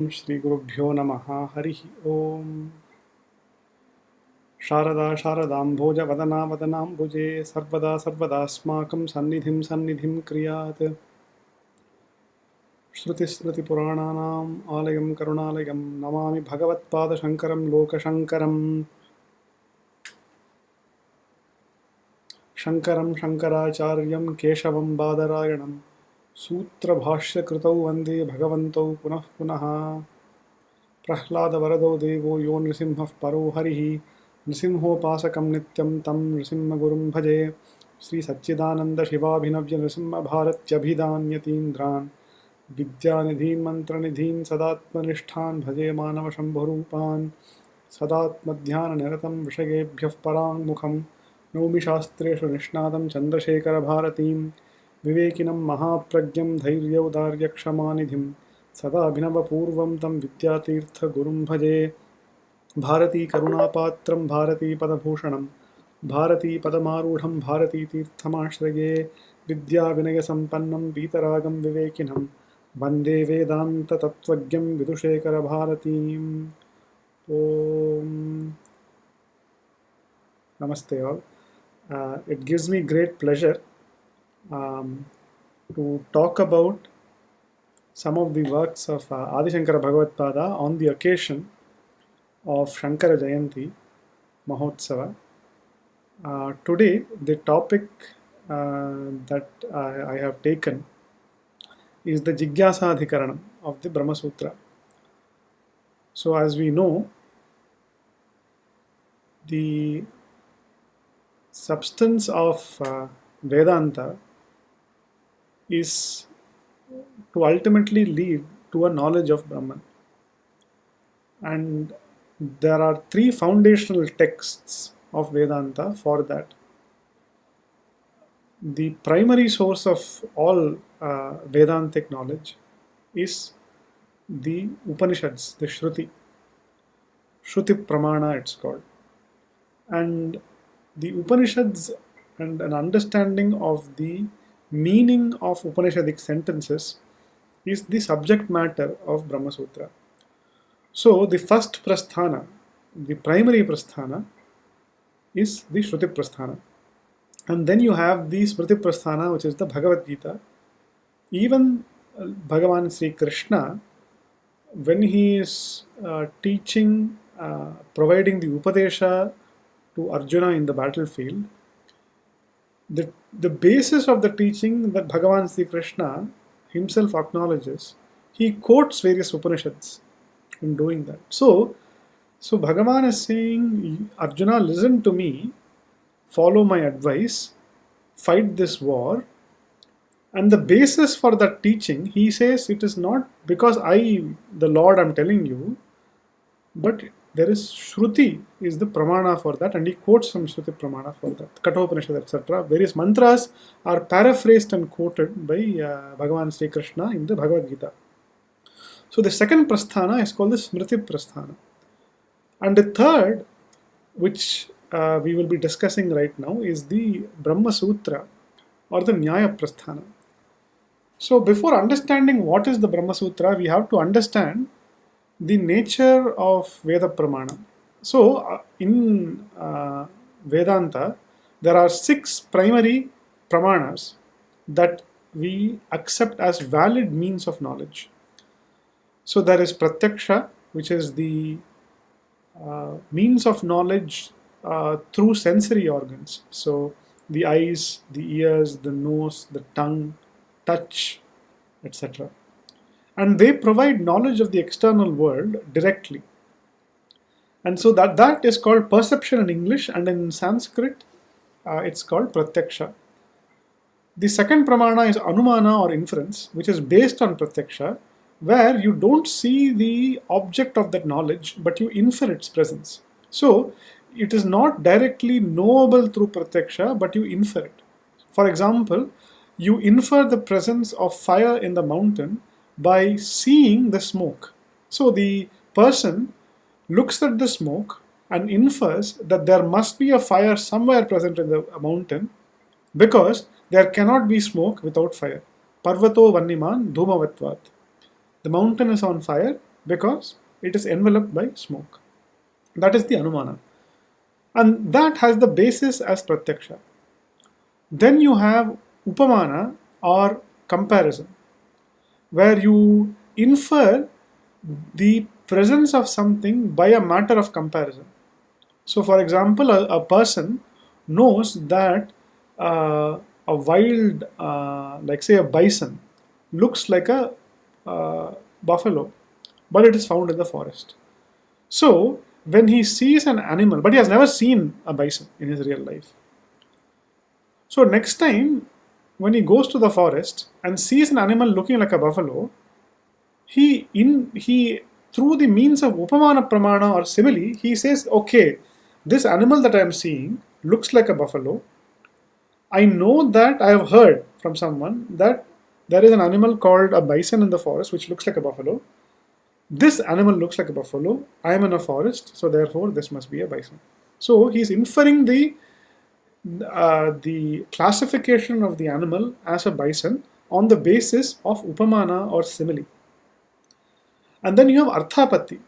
श्रीगुरुभ्यो नमः। हरिः ओम्। शारदा शारदाम्भोज वदना वदनाम्बुजे सर्वदा सर्वदास्माकं सन्निधिं सन्निधिं क्रियात्। श्रुतिस्मृतिपुराणानाम् आलयं करुणालयं नमामि भगवत्पादशङ्करं लोकशङ्करम्। शङ्करं शङ्कराचार्यं केशवं बादरायणं सूत्रभाष्यकृतौ वन्दे भगवन्तौ पुनः पुनः। प्रह्लादवरदो देवो यो नृसिंहः परो हरिः नृसिंहोपासकं नित्यं तं नृसिंहगुरुं भजे। श्रीसच्चिदानन्दशिवाभिनव्यनृसिंहभारत्यभिधान्यतीन्द्रान् विद्यानिधीन् मन्त्रनिधीन् सदात्मनिष्ठान् भजे मानवशम्भुरूपान्। सदात्मध्याननिरतं विषयेभ्यः पराङ्मुखं नौमि शास्त्रेषु निष्णातं चन्द्रशेखरभारतीं। विवेकिनं महाप्रज्ञं धैर्यौदार्यक्षमानिधिं सदाभिनवपूर्वं तं विद्यातीर्थगुरुं भजे। भारतीकरुणापात्रं भारतीपदभूषणं भारतीपदमारूढं भारतीतीर्थमाश्रये। विद्याविनयसम्पन्नं वीतरागं विवेकिनं वन्दे वेदान्ततत्त्वज्ञं विदुशेखरभारतीम्। ॐ Namaste all. It gives me great pleasure to talk about some of the works of Adi Shankara Bhagavad-pada on the occasion of Shankara Jayanti Mahotsava. Today, the topic that I have taken is the Jijnyasa Adhikaranam of the Brahma Sutra. So, as we know, the substance of Vedanta is to ultimately lead to a knowledge of Brahman. And there are three foundational texts of Vedanta for that. The primary source of all Vedantic knowledge is the Upanishads, the Shruti. Shruti Pramana it's called. And the Upanishads and an understanding of the meaning of Upanishadic sentences is the subject matter of Brahma Sutra. So the first prasthana, the primary prasthana, is the Shruti prasthana. And then you have the Smriti prasthana, which is the Bhagavad Gita. Even Bhagavan Sri Krishna, when he is teaching, providing the Upadesha to Arjuna in the battlefield, the basis of the teaching that Bhagavan Sri Krishna himself acknowledges, he quotes various Upanishads in doing that. So Bhagavan is saying, Arjuna, listen to me, follow my advice, fight this war. And the basis for that teaching, he says, it is not because I, the Lord, am telling you, but there is Shruti, is the Pramana for that, and he quotes some Shruti Pramana for that. Kathopanishad, etc. Various mantras are paraphrased and quoted by Bhagavan Sri Krishna in the Bhagavad Gita. So the second prasthana is called the Smriti prasthana. And the third, which we will be discussing right now, is the Brahma Sutra or the Nyaya prasthana. So before understanding what is the Brahma Sutra, we have to understand the nature of Veda Pramana. So in Vedanta, there are 6 primary Pramanas that we accept as valid means of knowledge. So there is Pratyaksha, which is the means of knowledge through sensory organs. So the eyes, the ears, the nose, the tongue, touch, etc. And they provide knowledge of the external world directly. And so that is called perception in English, and in Sanskrit it's called Pratyaksha. The second Pramana is Anumana or inference, which is based on Pratyaksha, where you don't see the object of that knowledge, but you infer its presence. So it is not directly knowable through Pratyaksha, but you infer it. For example, you infer the presence of fire in the mountain by seeing the smoke. So the person looks at the smoke and infers that there must be a fire somewhere present in the mountain, because there cannot be smoke without fire. Parvato Vanniman Dhumavatvat. The mountain is on fire because it is enveloped by smoke. That is the Anumana. And that has the basis as Pratyaksha. Then you have Upamana or comparison, where you infer the presence of something by a matter of comparison. So, for example, a person knows that a wild, like say a bison, looks like a buffalo, but it is found in the forest. So, when he sees an animal, but he has never seen a bison in his real life. So, next time when he goes to the forest and sees an animal looking like a buffalo, he through the means of Upamana Pramana or simile, he says, okay, this animal that I am seeing looks like a buffalo. I know that I have heard from someone that there is an animal called a bison in the forest which looks like a buffalo. This animal looks like a buffalo. I am in a forest, so therefore this must be a bison. So he is inferring the classification of the animal as a bison on the basis of Upamana or simile. And then you have Arthapatti.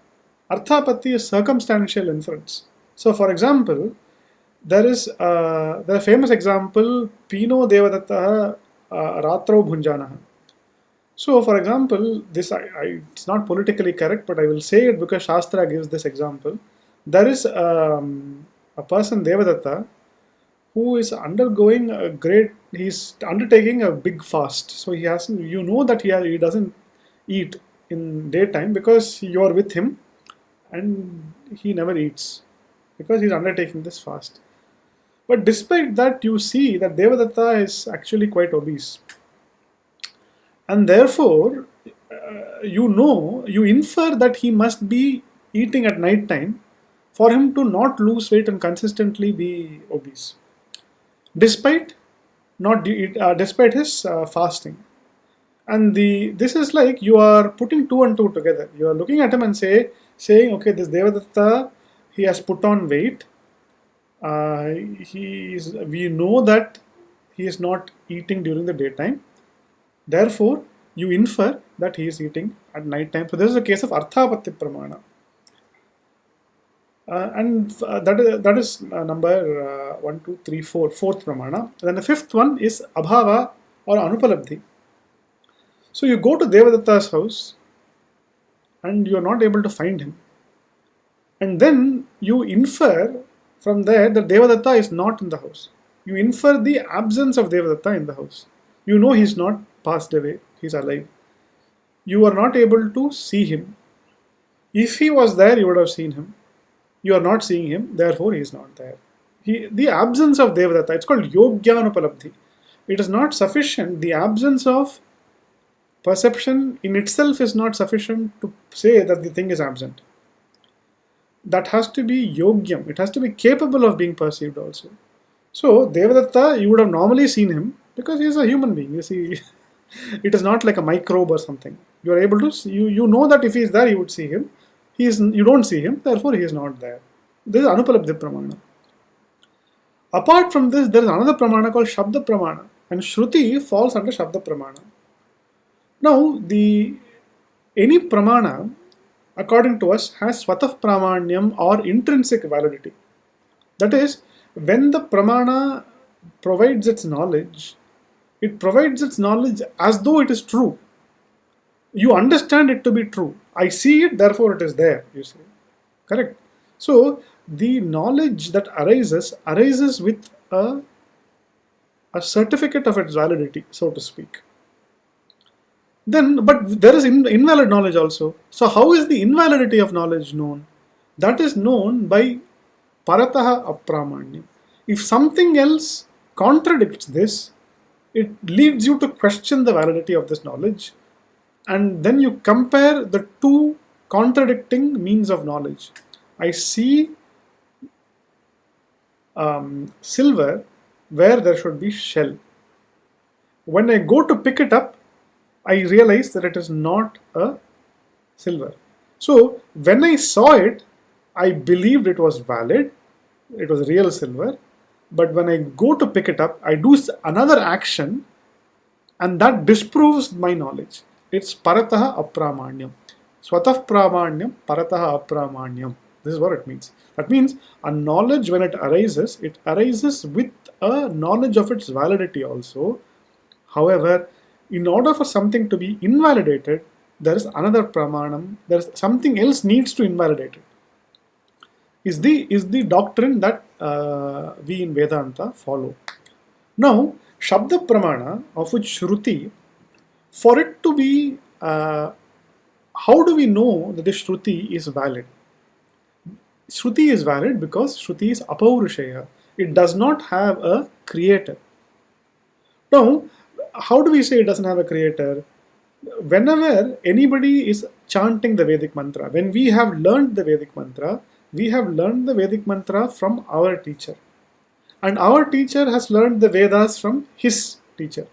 Arthapatti is circumstantial inference. So, for example, there is the famous example, Pino Devadatta Ratrau Bhunjanaha. So, for example, this it's not politically correct, but I will say it because Shastra gives this example. There is a person, Devadatta, who is undergoing he's undertaking a big fast. So he has, you know that he doesn't eat in daytime because you are with him and he never eats because he's undertaking this fast. But despite that, you see that Devadatta is actually quite obese. And therefore, you infer that he must be eating at night time for him to not lose weight and consistently be obese. Despite his fasting. And this is like you are putting two and two together. You are looking at him and saying, okay, this Devadatta, he has put on weight. We know that he is not eating during the daytime. Therefore, you infer that he is eating at night time. So this is a case of Arthapatti Pramana. That is number 1, 2, 3, 4, fourth Pramana. Then the fifth one is Abhava or Anupalabdhi. So you go to Devadatta's house and you are not able to find him. And then you infer from there that Devadatta is not in the house. You infer the absence of Devadatta in the house. You know he is not passed away, he is alive. You are not able to see him. If he was there, you would have seen him. You are not seeing him, therefore he is not there. The absence of Devadatta, it's called Yogyanupalabdhi. It is not sufficient. The absence of perception in itself is not sufficient to say that the thing is absent. That has to be yogyam. It has to be capable of being perceived also. So, Devadatta, you would have normally seen him because he is a human being. You see, it is not like a microbe or something. You are able to see, you know that if he is there, you would see him. You don't see him, therefore he is not there. This is Anupalabdhi Pramana. Apart from this, there is another Pramana called Shabda Pramana, and Shruti falls under Shabda Pramana. Now, any Pramana, according to us, has Swatah Pramanyam or intrinsic validity. That is, when the Pramana provides its knowledge, it provides its knowledge as though it is true. You understand it to be true. I see it, therefore it is there, you see. Correct? So, the knowledge that arises with a certificate of its validity, so to speak. Then, but there is invalid knowledge also. So, how is the invalidity of knowledge known? That is known by Parataha Apramanyam. If something else contradicts this, it leads you to question the validity of this knowledge. And then you compare the two contradicting means of knowledge. I see silver where there should be shell. When I go to pick it up, I realize that it is not a silver. So when I saw it, I believed it was valid, it was real silver. But when I go to pick it up, I do another action and that disproves my knowledge. It's Parataha Apramanyam. Swatah pramanyam, paratah apramanyam. This is what it means. That means a knowledge, when it arises with a knowledge of its validity also. However, in order for something to be invalidated, there is another pramanam. There is something else needs to invalidate it. Is the doctrine that we in Vedanta follow. Now, Shabda Pramana, of which Shruti, for it to be, how do we know that the Shruti is valid? Shruti is valid because Shruti is apaurushaya. It does not have a creator. Now, how do we say it doesn't have a creator? Whenever anybody is chanting the Vedic mantra, when we have learned the Vedic mantra, we have learned the Vedic mantra from our teacher. And our teacher has learned the Vedas from his teacher.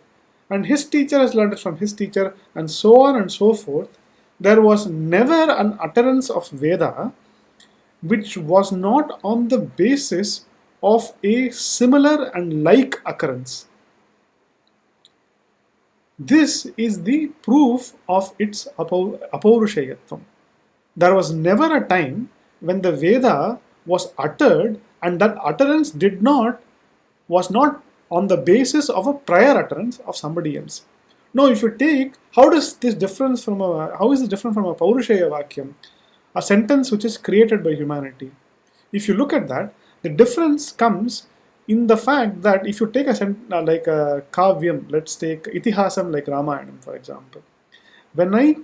And his teacher has learned it from his teacher, and so on and so forth. There was never an utterance of Veda which was not on the basis of a similar and like occurrence. This is the proof of its apaurushayatvam. There was never a time when the Veda was uttered and that utterance was not on the basis of a prior utterance of somebody else. Now, if you take, how is this different from a Paurushaya Vakyam, a sentence which is created by humanity? If you look at that, the difference comes in the fact that if you take like a Kavyam, let's take Itihasam like Ramayanam, for example. When I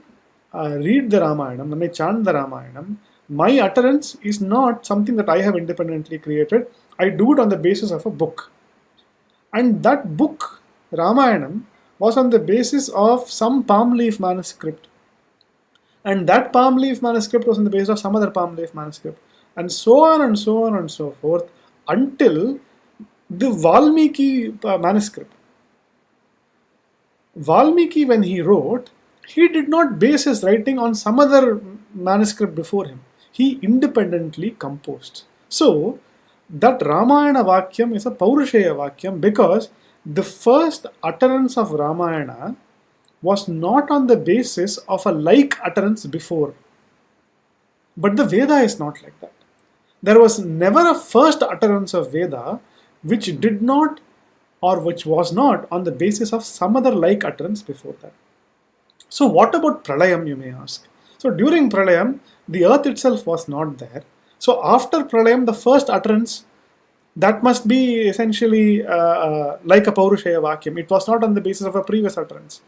read the Ramayanam, when I chant the Ramayanam, my utterance is not something that I have independently created. I do it on the basis of a book. And that book, Ramayanam, was on the basis of some palm leaf manuscript. And that palm leaf manuscript was on the basis of some other palm leaf manuscript. And so on and so on and so forth, until the Valmiki manuscript. Valmiki, when he wrote, he did not base his writing on some other manuscript before him. He independently composed. So, that Ramayana Vakyam is a Paurushaya Vakyam because the first utterance of Ramayana was not on the basis of a like utterance before. But the Veda is not like that. There was never a first utterance of Veda which did not or which was not on the basis of some other like utterance before that. So what about Pralayam, you may ask? So during Pralayam, the earth itself was not there. So after Pralayam, the first utterance, that must be essentially like a Paurushaya Vakyam. It was not on the basis of a previous utterance.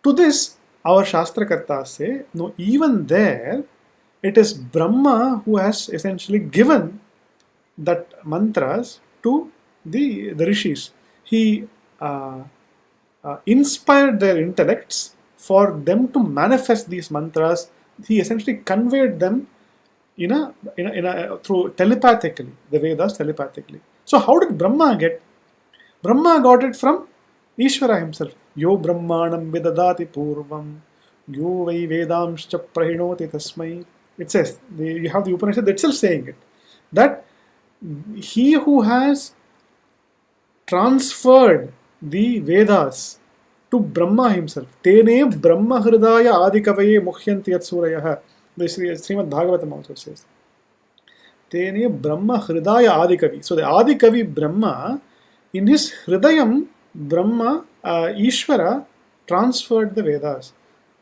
To this, our Shastrakartas say, no, even there, it is Brahma who has essentially given that mantras to the rishis. He inspired their intellects for them to manifest these mantras. He essentially conveyed them through telepathically, the Vedas telepathically. So how did Brahma get? Brahma got it from Ishvara himself. Yo Brahmanam vidadati purvam, yo vai vedamscha prahinoti tasmai. It says, you have the Upanishad itself saying it, that he who has transferred the Vedas to Brahma himself, tene Brahma hridaya adikavaye muhyanti yat surayah. The Srimad Bhagavatam also says, tene Brahma hridaya adikavi. So the adikavi Brahma, in his hridayam, Brahma, Ishvara transferred the Vedas.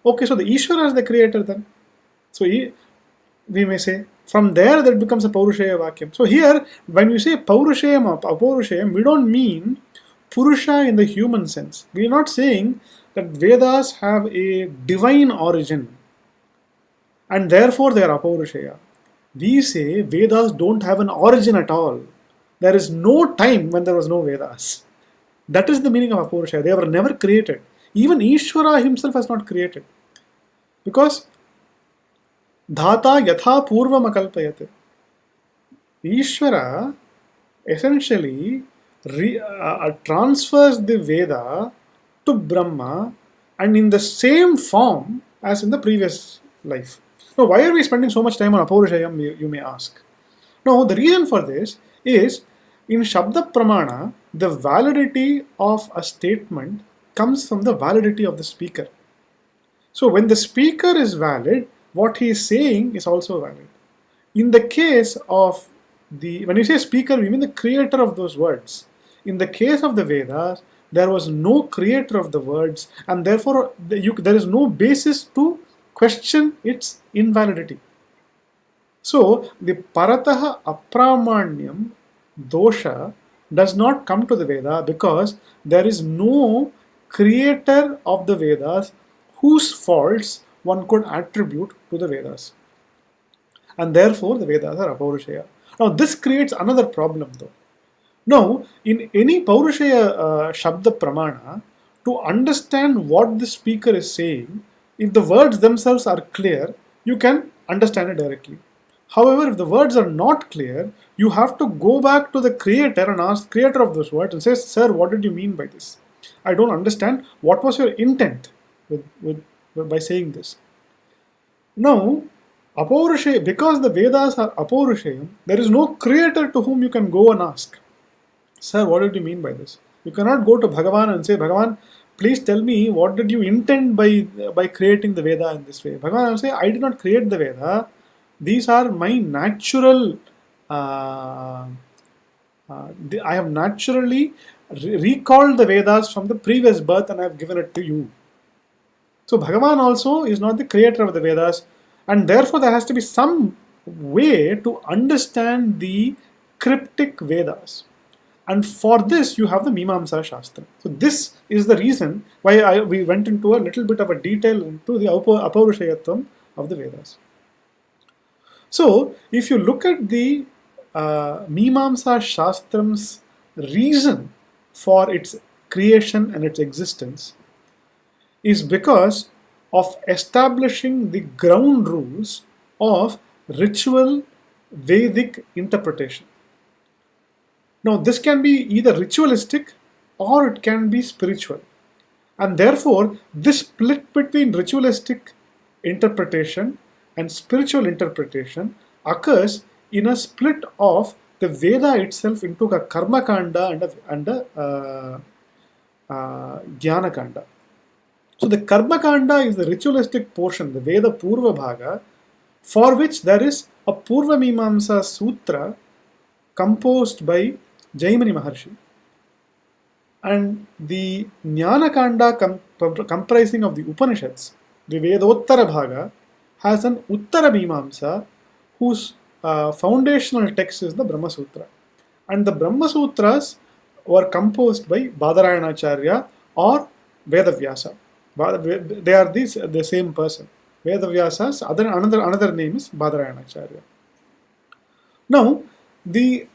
Okay, so the Ishvara is the creator then. So we may say, from there that becomes a Paurushaya Vakyam. So here, when we say Paurushayam or Apaurushayam, we don't mean Purusha in the human sense. We are not saying that Vedas have a divine origin and therefore they are Apaurushaya. We say Vedas don't have an origin at all. There is no time when there was no Vedas. That is the meaning of Apaurushaya. They were never created. Even Ishvara himself has not created. Because Dhata yatha purvam akalpayate. Ishvara essentially transfers the Veda to Brahma and in the same form as in the previous life. Now, why are we spending so much time on Apaurushayam, you may ask? No, the reason for this is in Shabda Pramana, the validity of a statement comes from the validity of the speaker. So when the speaker is valid, what he is saying is also valid. In the case of when you say speaker, we mean the creator of those words. In the case of the Vedas, there was no creator of the words, and therefore there is no basis to question its invalidity. So the parataha apramanyam dosha does not come to the Veda because there is no creator of the Vedas whose faults one could attribute to the Vedas. And therefore the Vedas are apaurushaya. Now this creates another problem though. Now in any paurushaya shabda pramana, to understand what the speaker is saying, if the words themselves are clear, you can understand it directly. However, if the words are not clear, you have to go back to the creator and ask the creator of those words and say, sir, what did you mean by this? I don't understand. What was your intent by saying this? Now, because the Vedas are apaurushayam, there is no creator to whom you can go and ask, sir, what did you mean by this? You cannot go to Bhagavan and say, Bhagavan, please tell me what did you intend by creating the Veda in this way. Bhagavan will say, I did not create the Veda. These are my natural, I have naturally recalled the Vedas from the previous birth and I have given it to you. So Bhagavan also is not the creator of the Vedas, and therefore there has to be some way to understand the cryptic Vedas. And for this you have the Mimamsa Shastra. So this is the reason why we went into a little bit of a detail into the apaurushayatvam of the Vedas. So, if you look at the Mimamsa Shastram's reason for its creation and its existence, is because of establishing the ground rules of ritual Vedic interpretation. Now, this can be either ritualistic or it can be spiritual. And therefore, this split between ritualistic interpretation and spiritual interpretation occurs in a split of the Veda itself into a Karma Kanda and a Jnana Kanda. So the Karma Kanda is the ritualistic portion, the Veda Purva Bhaga, for which there is a Purva Mimamsa Sutra composed by Jaimini Maharshi. And the Jnana Kanda comprising of the Upanishads, the Vedottara Bhaga, has an Uttara Mimamsa whose foundational text is the Brahmasutra. And the Brahmasutras were composed by Badarayana or Vedavyasa. They are the same person. Vedavyasa's another name is Badarayana. Now, the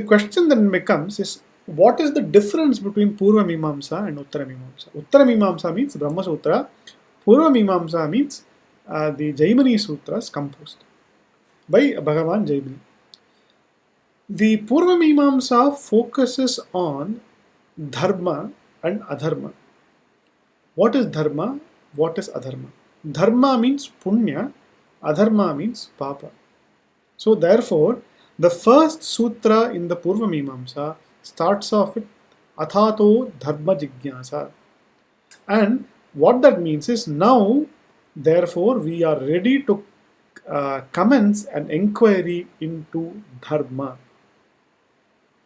question then becomes is, what is the difference between Purva Mimamsa and Uttara Mimamsa? Uttara Mimamsa means Brahmasutra. Purva Mimamsa means the Jaimini Sutras composed by Bhagavan Jaimini. The Purva Mimamsa focuses on Dharma and Adharma. What is Dharma? What is Adharma? Dharma means Punya, Adharma means Papa. So therefore, the first sutra in the Purva Mimamsa starts off with Athato Dharma Jijnyasa. And what that means is, now therefore we are ready to commence an inquiry into Dharma.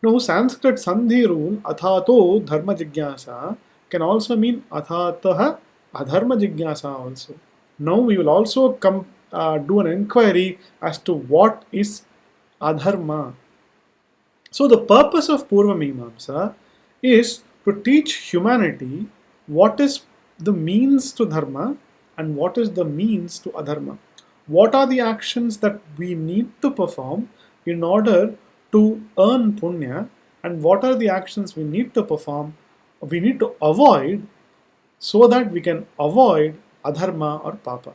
Now Sanskrit Sandhi rule Athato Dharma Jijnyasa can also mean Athataha Adharma Jijnyasa also. Now we will also do an inquiry as to what is Adharma. So the purpose of Purva Mimamsa is to teach humanity what is the means to Dharma and what is the means to Adharma. What are the actions that we need to perform in order to earn Punya, and what are the actions we need to perform, we need to avoid, so that we can avoid Adharma or Papa.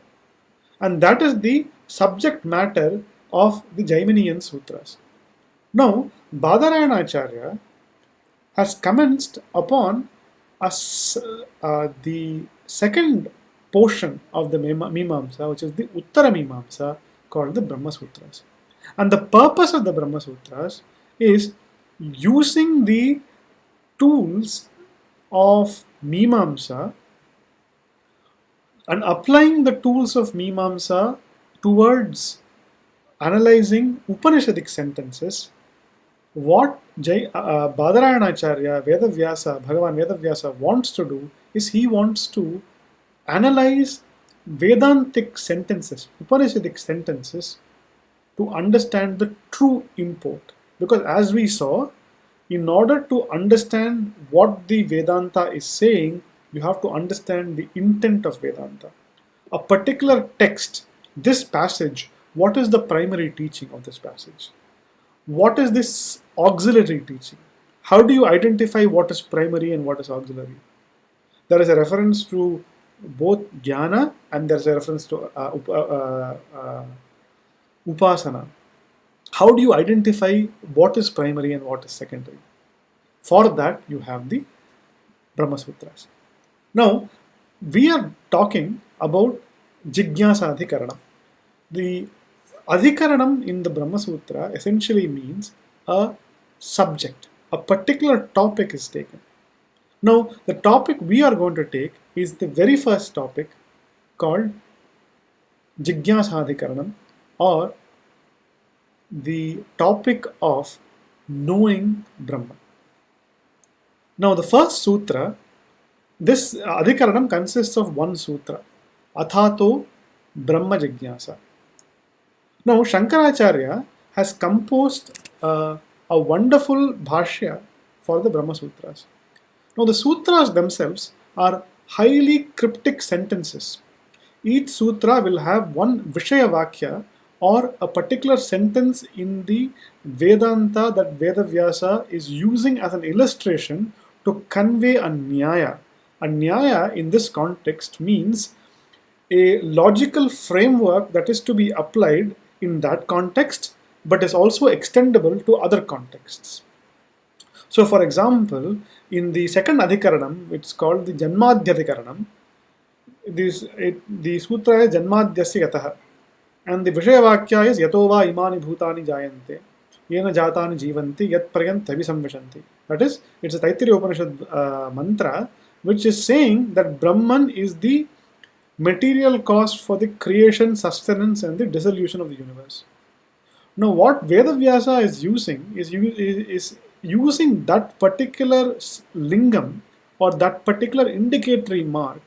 And that is the subject matter of the Jaiminian Sutras. Now, Badarayana has commenced upon the second portion of the Mimamsa, which is the Uttara Mimamsa, called the Brahmasutras. And the purpose of the Brahmasutras is using the tools of Mimamsa and applying the tools of Mimamsa towards analyzing Upanishadic sentences. What Badarayana Vedavyasa, Bhagavan Vedavyasa wants to do is he wants to analyze Vedantic sentences, Upanishadic sentences, to understand the true import. Because as we saw, in order to understand what the Vedanta is saying, you have to understand the intent of Vedanta. A particular text, this passage, what is the primary teaching of this passage? What is this auxiliary teaching? How do you identify what is primary and what is auxiliary? There is a reference to both jnana and there is a reference to upasana. How do you identify what is primary and what is secondary? For that, you have the Brahmasutras. Now, we are talking about Jijnyasa Adhikaranam. The Adhikaranam in the Brahmasutra essentially means a subject, a particular topic is taken. Now, the topic we are going to take is the very first topic called Jijnyasa Adhikaranam, or the topic of knowing Brahman. Now, the first sutra, this Adhikaranam consists of one sutra, Athato Brahma Jijnyasa. Now, Shankaracharya has composed a wonderful bhashya for the Brahma Sutras. Now, the sutras themselves are highly cryptic sentences. Each sutra will have one Vishaya Vakya, or a particular sentence in the Vedanta that Vedavyasa is using as an illustration to convey a Nyaya. A Nyaya in this context means a logical framework that is to be applied in that context, but is also extendable to other contexts. So, for example, in the second Adhikaranam, which is called the Janmadhyadhikaranam, the sutra is Janmadhyasya Yataha, and the Vishaya Vakya is Yatova imani bhutani jayante, yena jatani jivanti, yat prayant abhisamvishanti. That is, it's a Taittiriya Upanishad mantra which is saying that Brahman is the material cause for the creation, sustenance, and the dissolution of the universe. Now, what Vedavyasa is using is using that particular lingam or that particular indicatory mark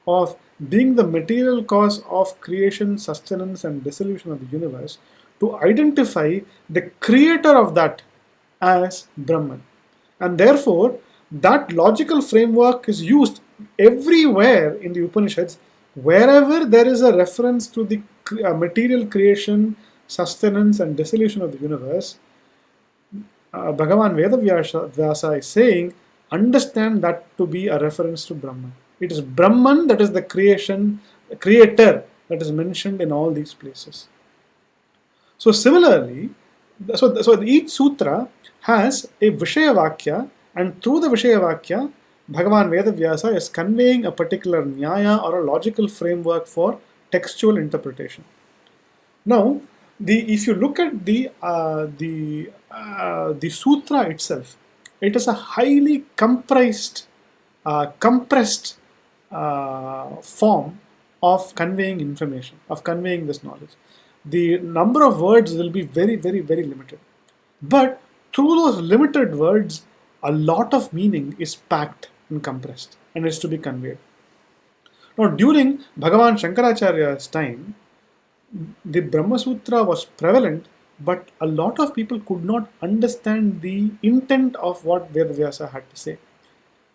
of being the material cause of creation, sustenance, and dissolution of the universe to identify the creator of that as Brahman. And therefore, that logical framework is used everywhere in the Upanishads. Wherever there is a reference to the material creation, sustenance, and dissolution of the universe, Bhagavan Vedavyasa is saying, understand that to be a reference to Brahman. It is Brahman that is the creator that is mentioned in all these places. So similarly, so each sutra has a Vishaya Vakya, and through the Vishaya Vakya, Bhagavan Vedavyasa is conveying a particular Nyaya or a logical framework for textual interpretation. Now, if you look at the sutra itself, it is a highly compressed form of conveying information, of conveying this knowledge. The number of words will be very, very, very limited. But through those limited words, a lot of meaning is packed and compressed and is to be conveyed. Now, during Bhagavan Shankaracharya's time, the Brahma Sutra was prevalent, but a lot of people could not understand the intent of what Vedavyasa had to say.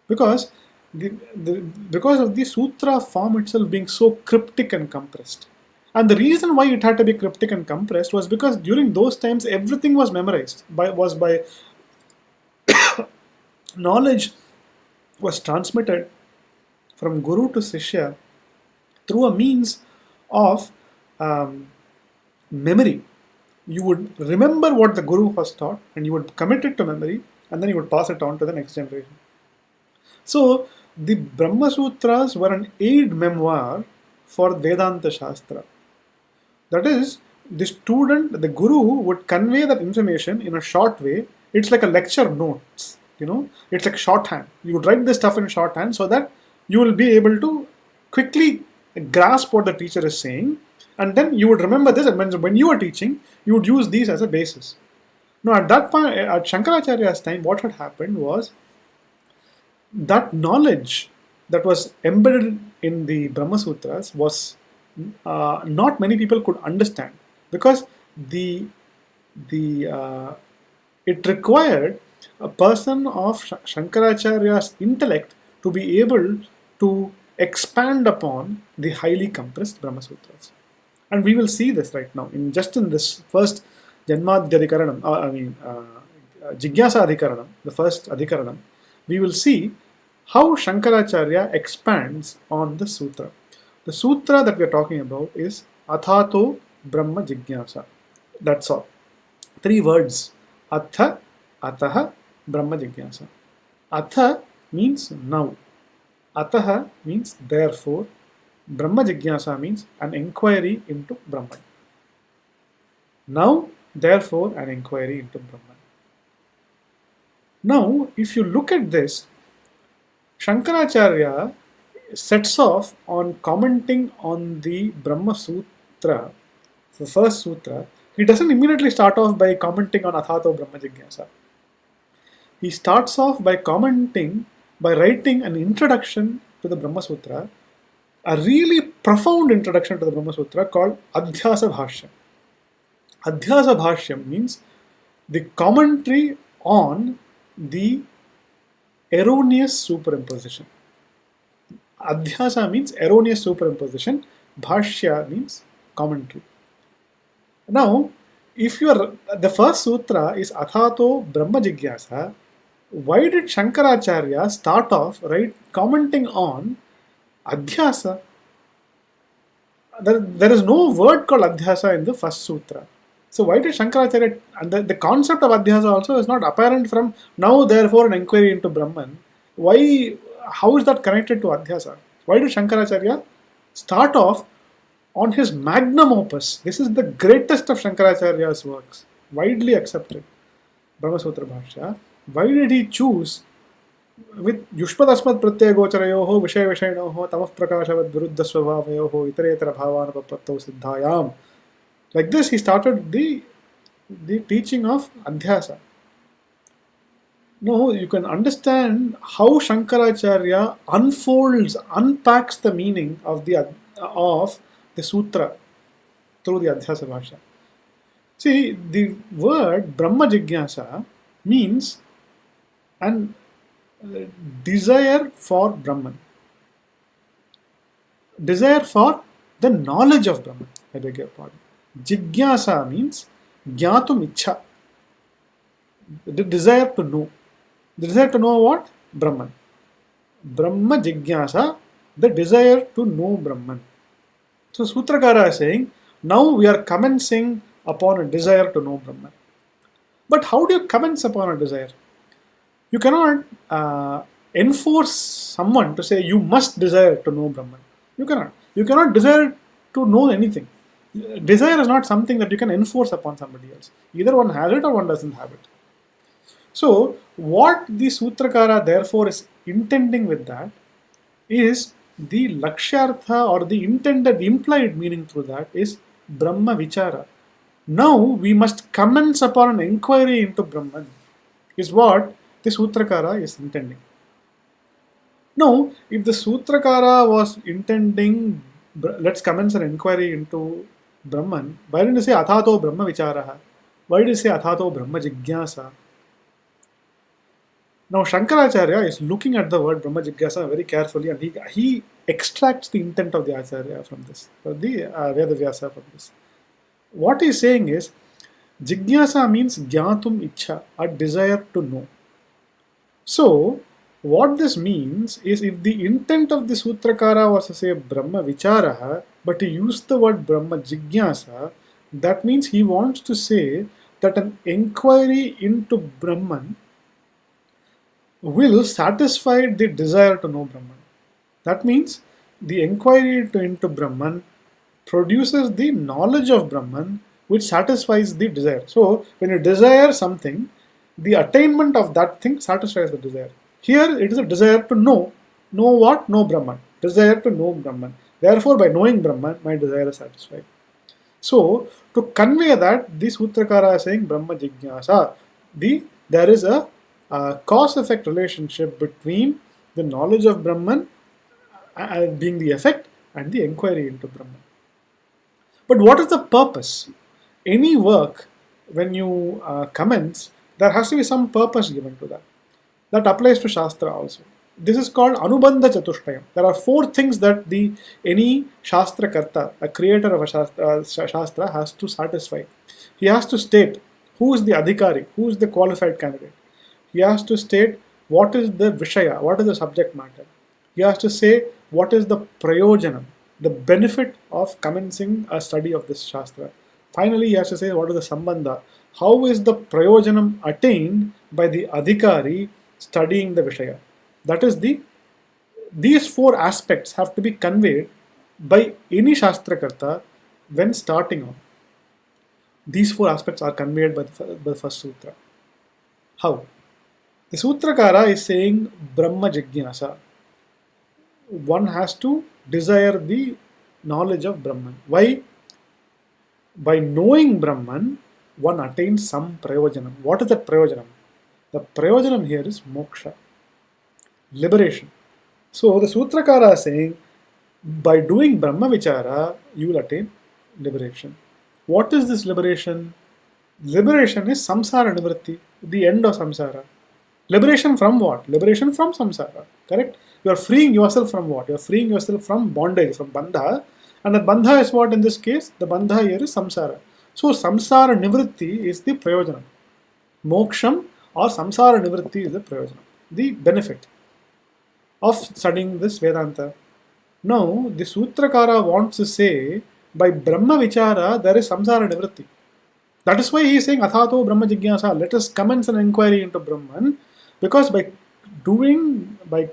Because of the sutra form itself being so cryptic and compressed. And the reason why it had to be cryptic and compressed was because during those times everything was memorized, was by knowledge was transmitted from Guru to Sishya through a means of memory. You would remember what the Guru was taught and you would commit it to memory, and then you would pass it on to the next generation. So the Brahma Sutras were an aid memoir for Vedanta Shastra. That is, the Guru would convey that information in a short way. It's like a lecture notes, it's like shorthand. You would write this stuff in shorthand so that you will be able to quickly grasp what the teacher is saying, and then you would remember this, and when you are teaching, you would use these as a basis. Now, at that point, at Shankaracharya's time, what had happened was that knowledge that was embedded in the Brahma Sutras was not many people could understand, because the it required a person of Shankaracharya's intellect to be able to expand upon the highly compressed Brahma Sutras. And we will see this right now, in this first Janmadhyadhikaranam, Jijnyasa Adhikaranam, the first Adhikaranam, we will see how Shankaracharya expands on the sutra. The sutra that we are talking about is Athato Brahma Jijnyasa. That's all. 3 words. Atha, Ataha, Brahma Jijnyasa. Atha means now. Ataha means therefore. Brahma Jijnyasa means an inquiry into Brahman. Now, therefore, an inquiry into Brahman. Now, if you look at this, Shankaracharya sets off on commenting on the Brahma Sutra, the first sutra. He doesn't immediately start off by commenting on Athato Brahma Jijnyasa. He starts off by commenting, by writing an introduction to the Brahma Sutra, a really profound introduction to the Brahma Sutra called Adhyasa Bhashyam. Adhyasa Bhashyam means the commentary on the erroneous superimposition. Adhyasa means erroneous superimposition. Bhashya means commentary. Now, if the first sutra is Athato Brahma Jijnyasa, why did Shankaracharya start off commenting on Adhyasa? There is no word called Adhyasa in the first sutra. So why did Shankaracharya, and the concept of Adhyasa also is not apparent from now, therefore, an inquiry into Brahman. How is that connected to Adhyasa? Why did Shankaracharya start off on his magnum opus? This is the greatest of Shankaracharya's works, widely accepted, Brahma Sutra Bhashya. Why did he choose with Yushpad Asmad Pratyaya Gocharayoho Vishaya Vishayanoho Tamah Prakashavad Viruddha Swabhavayoho Itaretara Bhavanapapratto Siddhayam? Like this, he started the teaching of Adhyasa. Now, you can understand how Shankaracharya unpacks the meaning of the sutra through the Adhyasa Bhashya. See, the word Brahma Jijnyasa means an desire for Brahman. Desire for the knowledge of Brahman. I beg your pardon. Jijnyasa means Jnatum Ichha. The desire to know. The desire to know what? Brahman. Brahma Jijnyasa, the desire to know Brahman. So Sutrakara is saying, now we are commencing upon a desire to know Brahman. But how do you commence upon a desire? You cannot enforce someone to say you must desire to know Brahman. You cannot. You cannot desire to know anything. Desire is not something that you can enforce upon somebody else. Either one has it or one doesn't have it. So, what the Sutrakara therefore is intending with that is the Lakshyartha, or the intended implied meaning through that is Brahma Vichara. Now we must commence upon an inquiry into Brahman, is what the Sutrakara is intending. Now, if the Sutrakara was intending, let's commence an inquiry into Brahman, why didn't he say Athato Brahma Vicharaha? Why did he say Athato Brahma Jijnyasa? Now, Shankaracharya is looking at the word Brahma Jijnyasa very carefully, and he extracts the intent of the Acharya from this, or the Vedavyasa from this. What he is saying is, Jijnyasa means Jnatum Ichha, a desire to know. So, what this means is, if the intent of the Sutrakara was to say Brahma Vicharaha, but he used the word Brahma Jijnyasa, that means he wants to say that an inquiry into Brahman will satisfy the desire to know Brahman. That means the inquiry into Brahman produces the knowledge of Brahman, which satisfies the desire. So, when you desire something, the attainment of that thing satisfies the desire. Here, it is a desire to know. Know what? Know Brahman. Desire to know Brahman. Therefore, by knowing Brahman, my desire is satisfied. So, to convey that, the Sutrakara is saying Brahma Jijnyasa. There is a cause-effect relationship between the knowledge of Brahman being the effect and the inquiry into Brahman. But what is the purpose? Any work, when you commence, there has to be some purpose given to that. That applies to Shastra also. This is called Anubandha Chatushtayam. There are 4 things that any Shastra Karta, a creator of a Shastra, has to satisfy. He has to state who is the Adhikari, who is the qualified candidate. He has to state what is the Vishaya, what is the subject matter. He has to say what is the Prayojanam, the benefit of commencing a study of this Shastra. Finally, he has to say what is the Sambandha. How is the Prayojanam attained by the Adhikari studying the Vishaya? That is these 4 aspects have to be conveyed by any Shastrakarta when starting on. These 4 aspects are conveyed by the first sutra. How? The Sutrakara is saying Brahma Jijnyasa. One has to desire the knowledge of Brahman. Why? By knowing Brahman, one attains some Prayojanam. What is that Prayojanam? The Prayojanam here is moksha, liberation. So the Sutrakara is saying, by doing Brahma Vichara, you will attain liberation. What is this liberation? Liberation is samsara nivritti, the end of samsara. Liberation from what? Liberation from samsara. Correct? You are freeing yourself from what? You are freeing yourself from bondage, from bandha. And the bandha is what in this case? The bandha here is samsara. So samsara nivritti is the prayojanam. Moksham or samsara nivritti is the prayojanam, the benefit of studying this Vedanta. Now, the Sutrakara wants to say, by Brahma Vichara, there is samsara nivritti. That is why he is saying, Athato Brahma Jijnyasa, let us commence an inquiry into Brahman, because by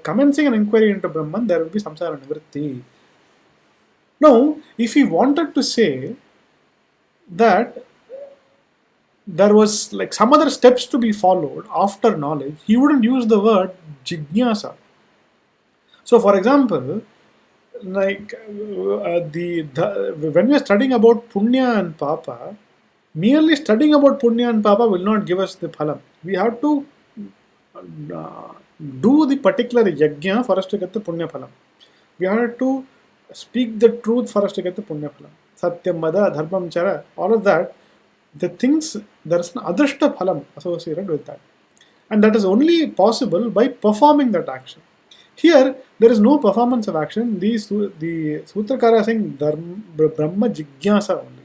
commencing an inquiry into Brahman, there will be samsara nivritti. Now, if he wanted to say that there was like some other steps to be followed after knowledge, he wouldn't use the word Jijnyasa. So, for example, like when we are studying about Punya and Papa, merely studying about Punya and Papa will not give us the phalam. We have to do the particular yajna for us to get the Punya phalam. We have to speak the truth for us to get the Punya phalam. Satyam, Mada, Dharmam, Chara, all of that, the things, there is an Adrishta phalam associated with that. And that is only possible by performing that action. Here, there is no performance of action. The Sutrakara is saying Brahma Jijnyasa only.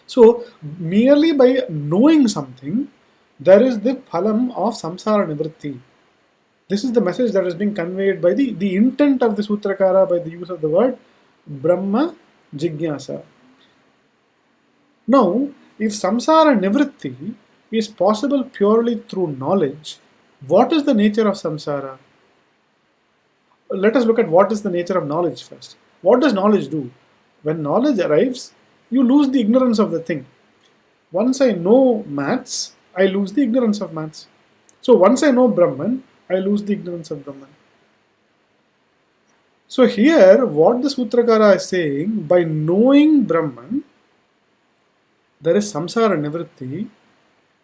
So, merely by knowing something, there is the phalam of samsara nivritti. This is the message that is being conveyed by the intent of the Sutrakara by the use of the word Brahma Jijnyasa. Now, if samsara nivritti is possible purely through knowledge, what is the nature of samsara? Let us look at what is the nature of knowledge first. What does knowledge do? When knowledge arrives, you lose the ignorance of the thing. Once I know maths, I lose the ignorance of maths. So once I know Brahman, I lose the ignorance of Brahman. So here, what the Sutrakara is saying, by knowing Brahman, there is samsara nivritti,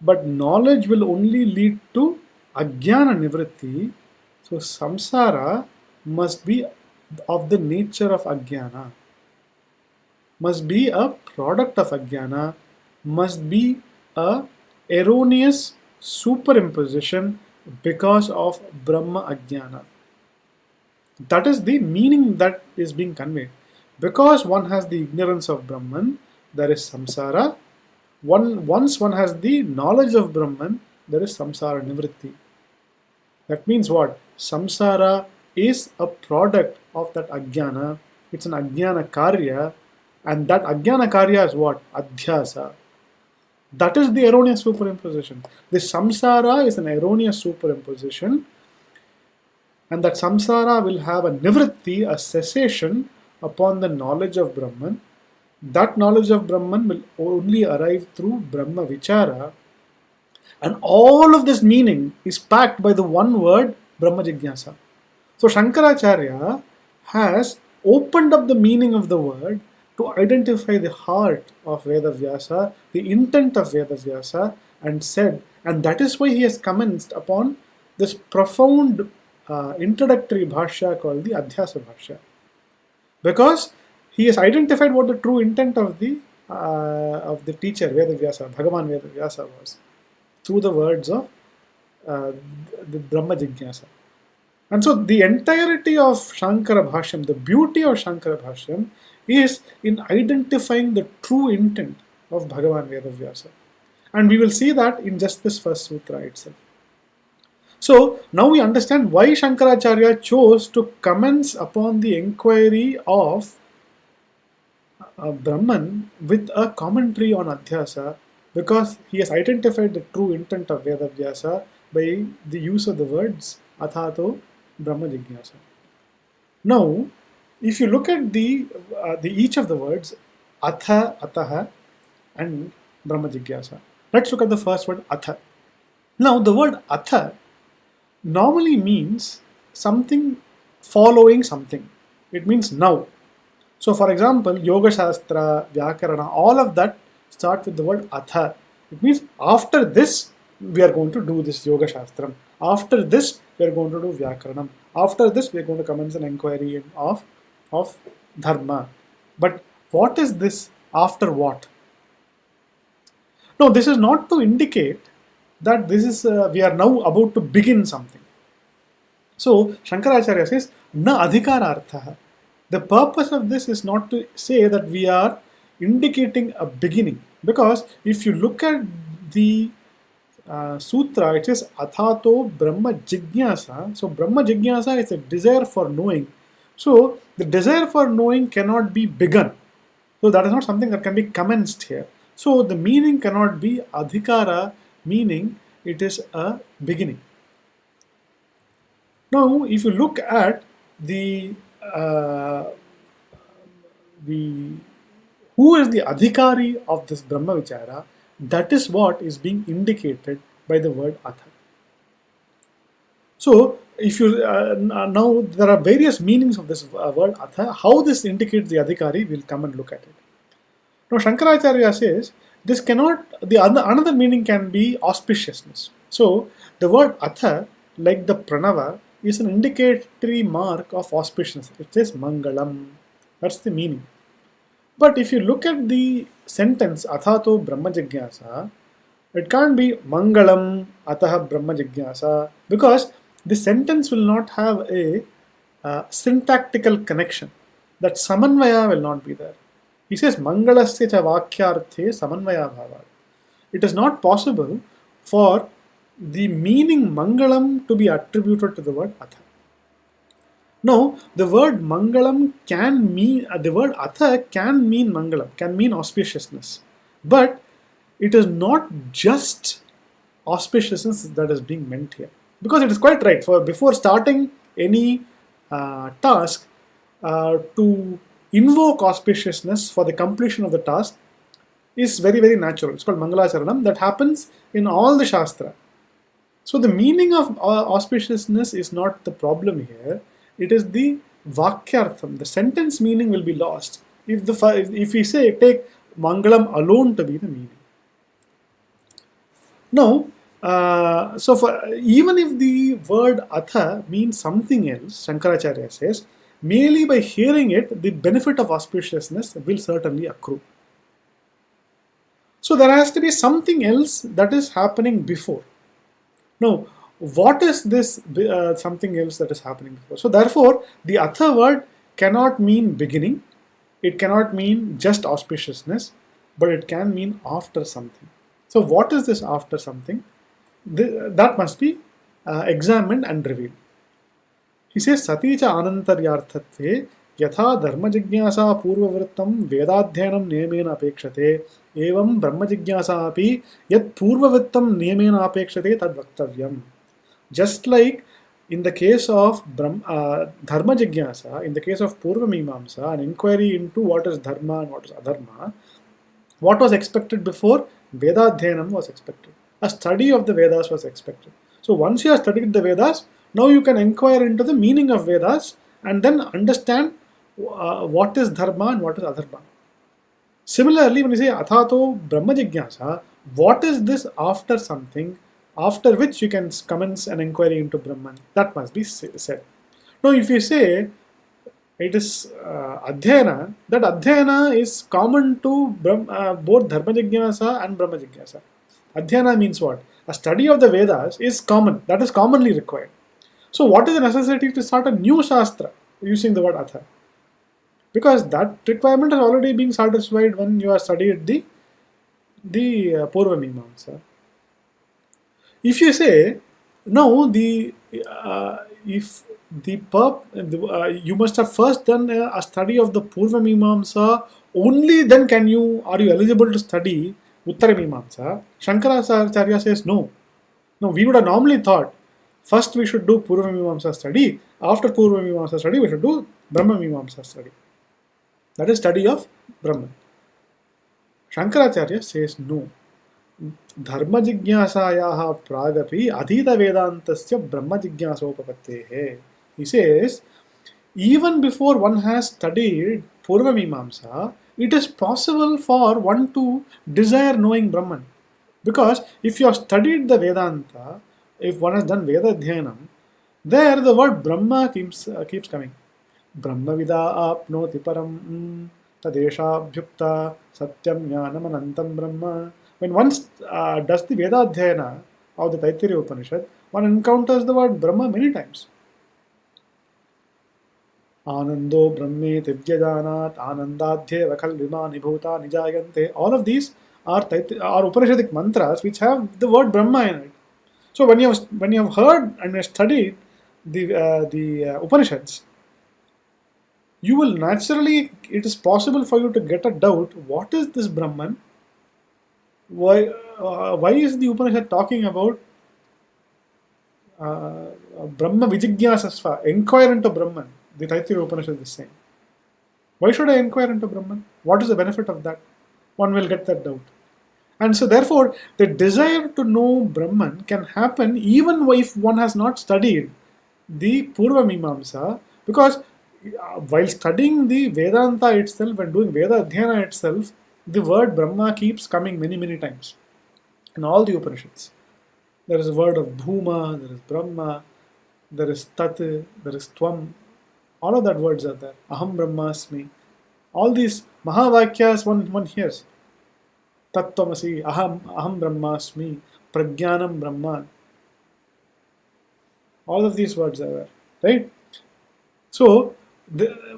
but knowledge will only lead to ajnana nivritti. So samsara must be of the nature of ajnana, must be a product of ajnana, must be a erroneous superimposition because of Brahma ajnana. That is the meaning that is being conveyed. Because one has the ignorance of Brahman, there is samsara. Once one has the knowledge of Brahman, there is samsara nivritti. That means what? Samsara is a product of that ajnana. It's an ajnana karya, and that ajnana karya is what? Adhyasa. That is the erroneous superimposition. The samsara is an erroneous superimposition, and that samsara will have a nivritti, a cessation upon the knowledge of Brahman. That knowledge of Brahman will only arrive through Brahma Vichara, and all of this meaning is packed by the one word Brahma Jijnyasa. So Shankaracharya has opened up the meaning of the word to identify the heart of Vedavyasa, the intent of Vedavyasa, and said, and that is why he has commenced upon this profound introductory bhashya called the Adhyasa Bhashya. Because he has identified what the true intent of the teacher Vedavyasa, Bhagavan Vedavyasa was, through the words of the Brahma Jijnyasa. And so the entirety of Shankara Bhashyam, the beauty of Shankara Bhashyam, is in identifying the true intent of Bhagavan Vedavyasa. And we will see that in just this first sutra itself. So now we understand why Shankaracharya chose to commence upon the inquiry of Brahman with a commentary on Adhyasa, because he has identified the true intent of Vedavyasa by the use of the words Athato Brahma Jijnyasa. Now, if you look at the each of the words Atha, Ataha, and Brahma Jijnyasa. Let's look at the first word Atha. Now, the word Atha normally means something following something. It means now. So, for example, Yoga Shastra, Vyakarana, all of that start with the word Atha. It means after this, we are going to do this Yoga Shastram. After this, we are going to do Vyakaranam. After this, we are going to commence an inquiry of Dharma. But what is this after what? No, this is not to indicate that this is we are now about to begin something. So, Shankaracharya says, Na adhikararthaha. The purpose of this is not to say that we are indicating a beginning. Because if you look at the sutra, it says Athato Brahma Jijnyasa. So, Brahma Jijnyasa is a desire for knowing. So, the desire for knowing cannot be begun. So, that is not something that can be commenced here. So, the meaning cannot be adhikara, meaning it is a beginning. Now, if you look at the who is the adhikari of this Brahma Vichara, that is what is being indicated by the word Atha. So, if you now there are various meanings of this word Atha. How this indicates the adhikari, we'll come and look at it. Now, Shankaracharya says this cannot. Another meaning can be auspiciousness. So, the word Atha, like the pranava, is an indicatory mark of auspiciousness. It says Mangalam. That's the meaning. But if you look at the sentence Athato Brahma Jijnyasa, it can't be Mangalam Ataha Brahma Jijnyasa, because the sentence will not have a syntactical connection. That samanvaya will not be there. He says Mangalasya cha vakyarthe samanvaya bhava. It is not possible for the meaning Mangalam to be attributed to the word Atha. Now, the word Mangalam can mean, the word Atha can mean Mangalam, can mean auspiciousness. But it is not just auspiciousness that is being meant here. Because it is quite right, for before starting any task, to invoke auspiciousness for the completion of the task is very, very natural. It's called Mangalacharanam. That happens in all the Shastra. So the meaning of auspiciousness is not the problem here. It is the Vakyartham. The sentence meaning will be lost if we say take Mangalam alone to be the meaning. Now, even if the word Atha means something else, Shankaracharya says, merely by hearing it, the benefit of auspiciousness will certainly accrue. So there has to be something else that is happening before. Now, what is this something else that is happening before? So therefore, the Atha word cannot mean beginning. It cannot mean just auspiciousness, but it can mean after something. So what is this after something? That must be examined and revealed. He says, Sati cha anantaryarthatve yatha dharma jijnyasa purvavrittam vedadhyanam niyamena apekshate evam brahma jijnyasa api yat purvavrittam niyamena apekshate tad vaktavyam. Just like in the case of Dharma Jijnyasa, in the case of Purva Mimamsa, an inquiry into what is Dharma and what is Adharma, what was expected before? Vedadhyanam was expected. A study of the Vedas was expected. So once you have studied the Vedas, now you can inquire into the meaning of Vedas and then understand what is dharma and what is adharma. Similarly, when you say athato Brahma Jijnyasa, what is this after something, after which you can commence an inquiry into Brahman? That must be said. Now, if you say it is adhyayana, that adhyayana is common to both Dharma Jijnyasa and Brahma Jijnyasa. Adhyayana means what? A study of the Vedas is common, that is commonly required. So, what is the necessity to start a new Shastra using the word atha? Because that requirement has already been satisfied when you have studied the Purva Mimamsa. If you say no, if you must have first done a study of the Purva Mimamsa, only then are you eligible to study Uttara Mimamsa. Shankaracharya says no. No, we would have normally thought first we should do Purva Mimamsa study. After Purva Mimamsa study, we should do Brahma Mimamsa study. That is study of Brahman. Shankaracharya says no. Dharma Jijnyasayaha pragapi adhita Vedantasya Brahma Jijnyasopapattehe. He says, even before one has studied Purva Mimamsa, it is possible for one to desire knowing Brahman. Because if you have studied the Vedanta, if one has done Veda Dhyanam, there the word Brahma keeps coming. Brahma vida apnoti param tadesha bhyukta satyam jnanam anantam brahma. When one does the Veda Dhyayana of the Taittiriya Upanishad, one encounters the word Brahma many times. Anando brahme divyajanat anandadhyeva kalvimani bhuta nijayante. All of these are Upanishadic mantras which have the word Brahma in it. So when you have heard and studied the Upanishads, you will naturally, it is possible for you to get a doubt, what is this Brahman? Why is the Upanishad talking about Brahma Vijijnyasasva, inquire into Brahman? The Taittiriya Upanishad is saying. Why should I inquire into Brahman? What is the benefit of that? One will get that doubt. And so therefore, the desire to know Brahman can happen even if one has not studied the Purva Mimamsa, because while studying the Vedanta itself and doing Veda Dhyana itself, the word Brahma keeps coming many, many times in all the Upanishads. There is a word of Bhuma, there is Brahma, there is Tat, there is Tvam. All of that words are there. Aham Brahmasmi. All these Mahavakyas one hears. Tattvamasi, Aham Brahmasmi, Prajnanam Brahma. All of these words are there. Right? So,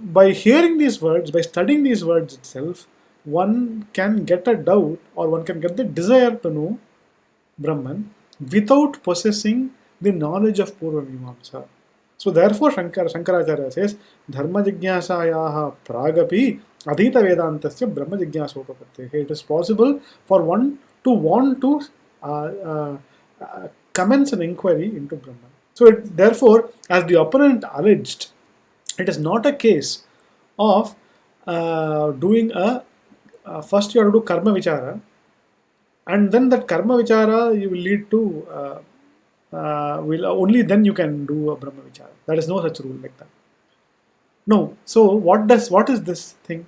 by hearing these words, by studying these words itself, one can get a doubt or one can get the desire to know Brahman without possessing the knowledge of Purva Mimamsa. So therefore Shankaracharya says, Dharma Jijnyasayaha pragapi adhita Vedantasya Brahma Jijnyasopapattehe. It is possible for one to want to commence an inquiry into Brahman. So therefore, as the opponent alleged, it is not a case of doing first you have to do karma vichara, and then that karma vichara you will lead to only then you can do a Brahma vichara. There is no such rule like that. No. So what is this thing?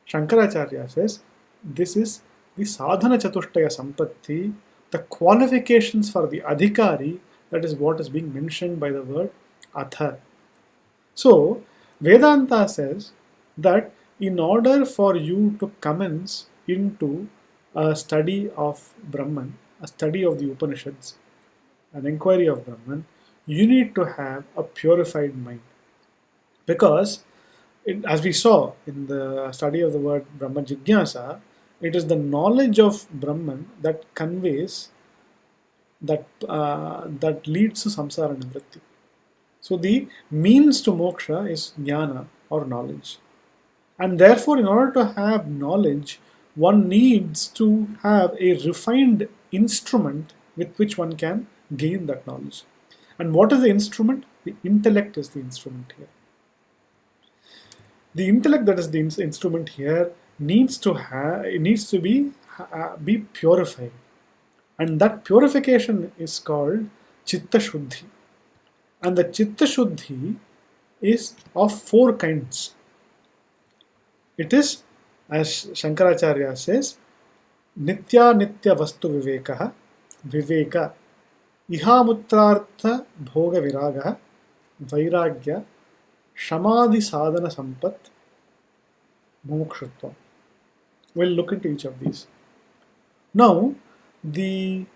Shankaracharya says this is the sadhana chatushtaya sampatti, the qualifications for the adhikari. That is what is being mentioned by the word atha. So, Vedanta says that in order for you to commence into a study of Brahman, a study of the Upanishads, an inquiry of Brahman, you need to have a purified mind. Because, as we saw in the study of the word Brahma Jijnyasa, it is the knowledge of Brahman that conveys, that leads to samsara nivritti. So the means to moksha is jnana or knowledge. And therefore, in order to have knowledge, one needs to have a refined instrument with which one can gain that knowledge. And what is the instrument? The intellect is the instrument here. The intellect that is the instrument here needs to be purified. And that purification is called Chitta Shuddhi. And the Chitta Shuddhi is of four kinds. It is, as Shankaracharya says, Nitya Nitya Vastu Vivekaha, Viveka, Ihamutrartha Bhoga Viragaha, Vairagya, Shamadhi Sadhana Sampat, Mumukshutva. We'll look into each of these. Now, the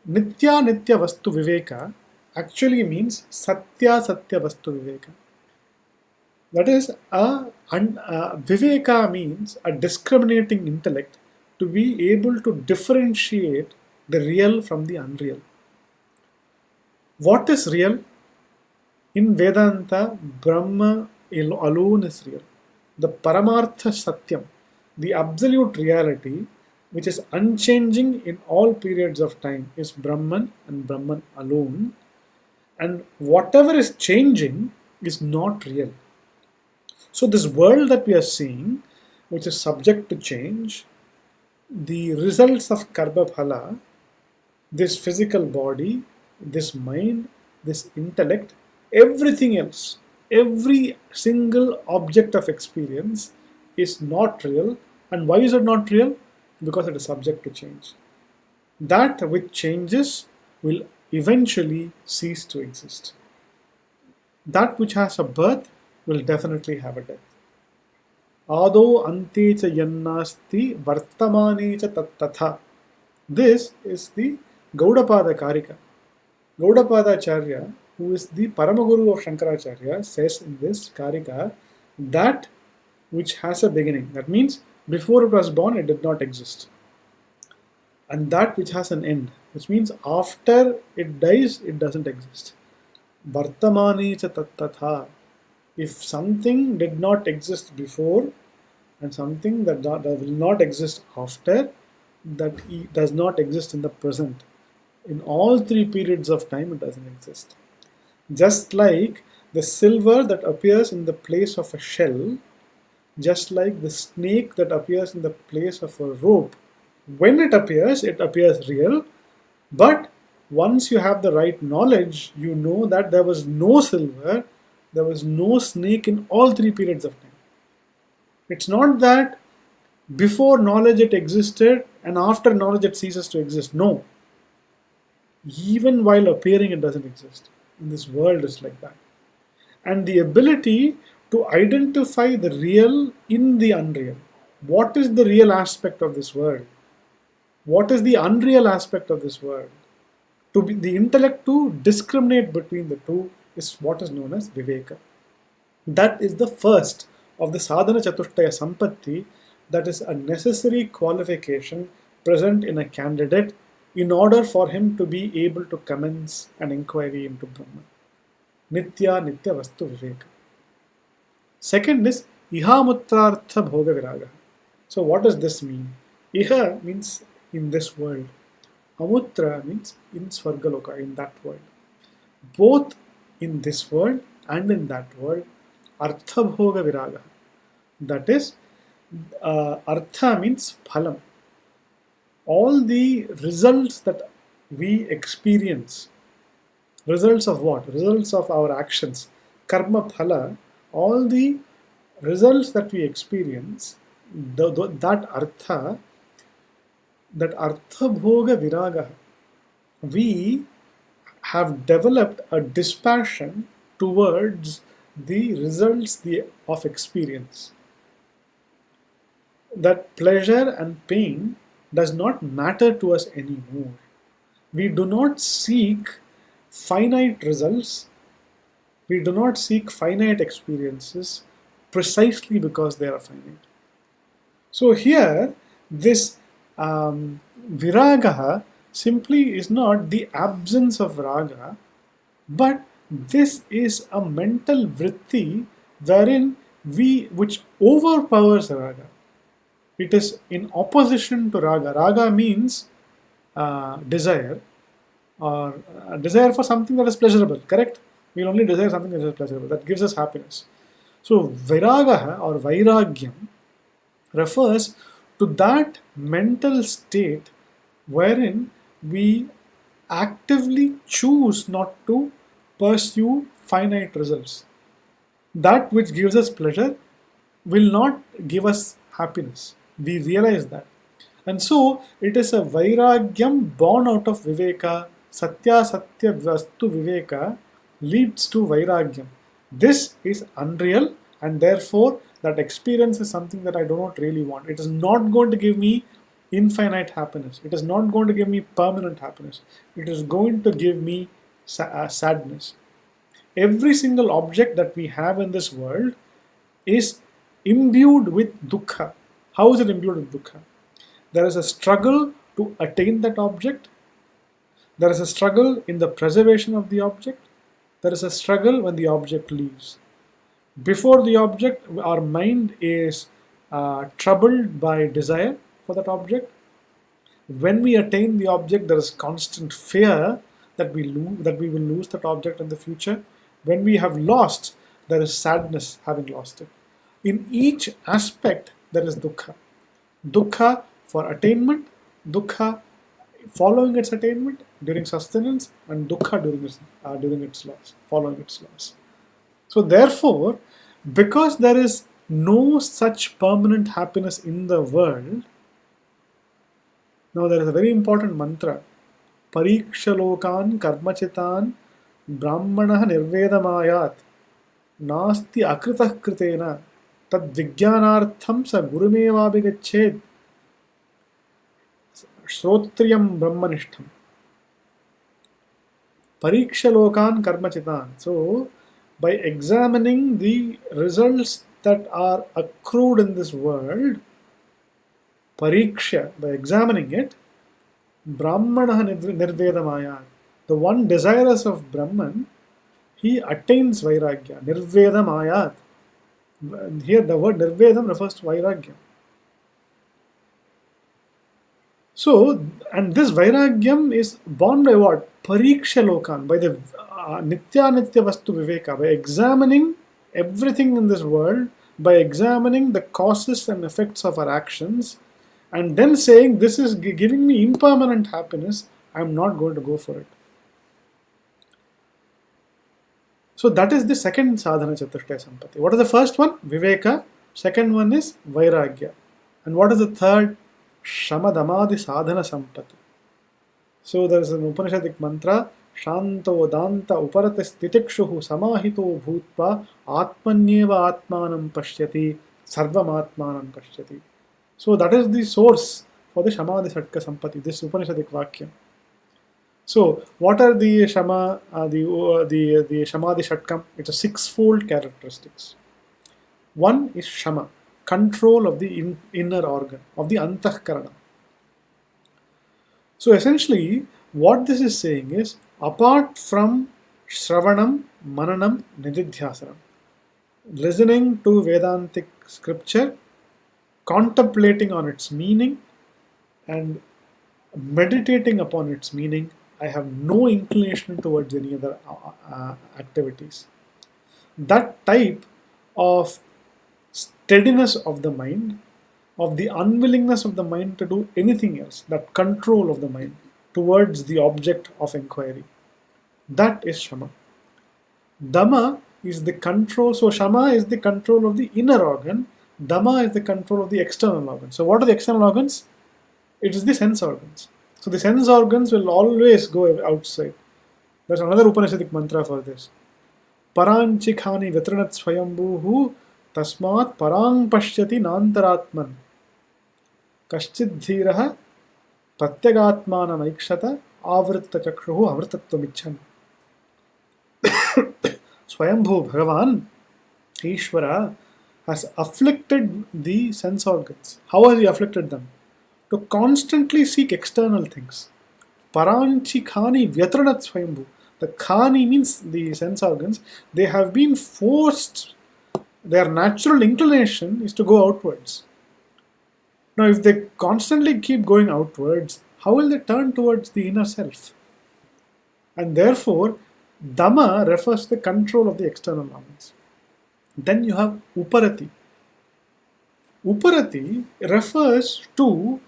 Nitya Nitya Vastu Viveka actually means Satya Satya Vastu Viveka. That is, Viveka means a discriminating intellect to be able to differentiate the real from the unreal. What is real? In Vedanta, Brahma alone is real. The Paramartha Satyam, the absolute reality, which is unchanging in all periods of time, is Brahman and Brahman alone. And whatever is changing is not real. So this world that we are seeing, which is subject to change, the results of karma phala, this physical body, this mind, this intellect, everything else, every single object of experience is not real. And why is it not real? Because it is subject to change. That which changes will eventually cease to exist. That which has a birth will definitely have a death. Ado ante cha yannasti vartamane cha tattatha. This is the Gaudapada Karika. Gaudapada Acharya, who is the Paramaguru of Shankaracharya, says in this Karika that which has a beginning. That means before it was born, it did not exist. And that which has an end, which means after it dies, it doesn't exist. Vartamane cha tattatha. If something did not exist before and something that will not exist after, that does not exist in the present. In all three periods of time, it doesn't exist. Just like the silver that appears in the place of a shell, just like the snake that appears in the place of a rope, when it appears real, but once you have the right knowledge, you know that there was no silver, there was no snake in all three periods of time. It's not that before knowledge it existed and after knowledge it ceases to exist. No. Even while appearing, it doesn't exist. And this world is like that. And the ability to identify the real in the unreal. What is the real aspect of this world? What is the unreal aspect of this world? To be the intellect to discriminate between the two is what is known as Viveka. That is the first of the Sadhana Chatushtaya Sampatti, that is a necessary qualification present in a candidate in order for him to be able to commence an inquiry into Brahman. Nitya Nitya Vastu Viveka. Second is Ihamutrartha Bhoga Viraga. So what does this mean? Iha means in this world. Amutra means in Swargaloka, in that world. Both in this world and in that world, Artha Bhoga Viraga. That is, Artha means Phalam. All the results that we experience, results of what? Results of our actions, Karma Phala, all the results that we experience, that Artha Bhoga Viraga, we have developed a dispassion towards the results of experience. That pleasure and pain does not matter to us anymore. We do not seek finite results. We do not seek finite experiences precisely because they are finite. So here, this Viragaha simply is not the absence of raga, but this is a mental vritti wherein which overpowers raga. It is in opposition to raga. Raga means desire, or desire for something that is pleasurable, correct? We only desire something that is pleasurable, that gives us happiness. So Viragaha or Vairagyam refers to that mental state wherein we actively choose not to pursue finite results. That which gives us pleasure, will not give us happiness. We realize that. And so it is a vairagyam born out of viveka. Satya satya vastu viveka leads to vairagyam. This is unreal, and therefore that experience is something that I do not really want. It is not going to give me infinite happiness. It is not going to give me permanent happiness. It is going to give me sadness. Every single object that we have in this world is imbued with dukkha. How is it imbued with dukkha? There is a struggle to attain that object. There is a struggle in the preservation of the object. There is a struggle when the object leaves. Before the object, our mind is troubled by desire for that object. When we attain the object, there is constant fear that we will lose that object in the future. When we have lost, there is sadness having lost it. In each aspect, there is dukkha. Dukkha for attainment, dukkha following its attainment during sustenance, and dukkha during its loss, following its loss. So therefore, because there is no such permanent happiness in the world, now there is a very important mantra. Parikshalokan karmachitan brahmanah nirvedamayat nasti akritah kritena tad vijnanartham sa gurumevabhigached Shrotriyam Brahmanishtham. Parikshalokan karmachitan. So, by examining the results that are accrued in this world, pariksha, by examining it, Brahmanah nirvedamaya. The one desirous of Brahman, he attains vairagya. Nirvedamayat. Here the word nirvedam refers to vairagya. So, and this vairagyam is born by what? Parikshalokan, by the nitya vastu viveka, by examining everything in this world, by examining the causes and effects of our actions, and then saying this is giving me impermanent happiness, I am not going to go for it. So that is the second sadhana chatushtaya sampatti. What is the first one? Viveka. Second one is vairagya. And what is the third? Shamadamadi sadhana sampatti. So there is an Upanishadic mantra, Shanto Danta Uparate Stitikshuhu Samahito Bhutva Atmanyeva Atmanam Pashyati Sarvam Atmanam Pashyati. So that is the source for the Shamadhi Satka Sampatti, this Upanishadic Vakyam. So what are the Shama, the Shamadhi Shatkam? It's a sixfold characteristics. One is Shama, control of the inner organ, of the Antahkarana. So essentially, what this is saying is, apart from Shravanam, Mananam, Nididhyasanam, listening to Vedantic scripture, contemplating on its meaning, and meditating upon its meaning, I have no inclination towards any other activities. That type of steadiness of the mind, of the unwillingness of the mind to do anything else, that control of the mind towards the object of inquiry, that is Shama. Dhamma is the control, so Shama is the control of the inner organ, Dhamma is the control of the external organ. So what are the external organs? It is the sense organs. So the sense organs will always go outside. There's another Upanishadic mantra for this. Paranchikhani vitranat swayambhuhu tasmat parang pashyati nantaratman kaschid dhiraha pratyagatmanam aikshata avritta chakruhu avritatvam icchan. Swayambhu Bhagavan, Ishvara, has afflicted the sense organs. How has he afflicted them? To constantly seek external things. Paranchi khani vyatranat swayambhu. The khani means the sense organs. They have been forced, their natural inclination is to go outwards. Now if they constantly keep going outwards, how will they turn towards the inner self? And therefore, Dhamma refers to the control of the external organs. Then you have Uparati. Uparati refers to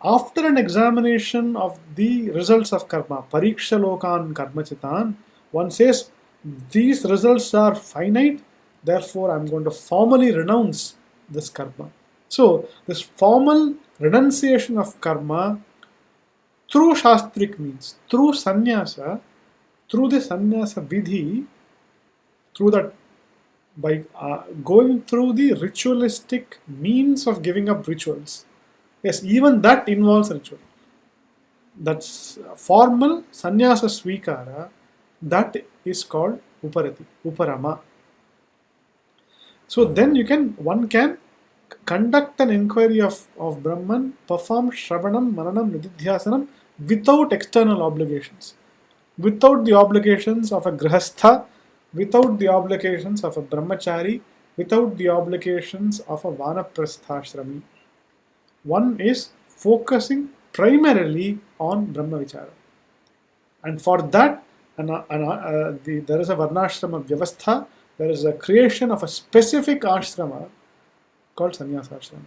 after an examination of the results of karma, Parikshalokan Karmachitan, one says these results are finite, Therefore, I'm going to formally renounce this karma. So, this formal renunciation of karma through shastric means, through sannyasa, through the sannyasa vidhi, through that, by going through the ritualistic means of giving up rituals. Yes, even that involves ritual. That's formal sannyasa svikara, that is called uparati, uparama. So then one can conduct an inquiry of Brahman, perform Shravanam, Mananam, Nididhyasanam without external obligations, without the obligations of a Grihastha, without the obligations of a Brahmachari, without the obligations of a Vanaprastha-shrami. One is focusing primarily on Brahma Vichara. And for that, there is a Varnashrama Vyavastha, there is a creation of a specific ashrama called Sannyasa Ashrama.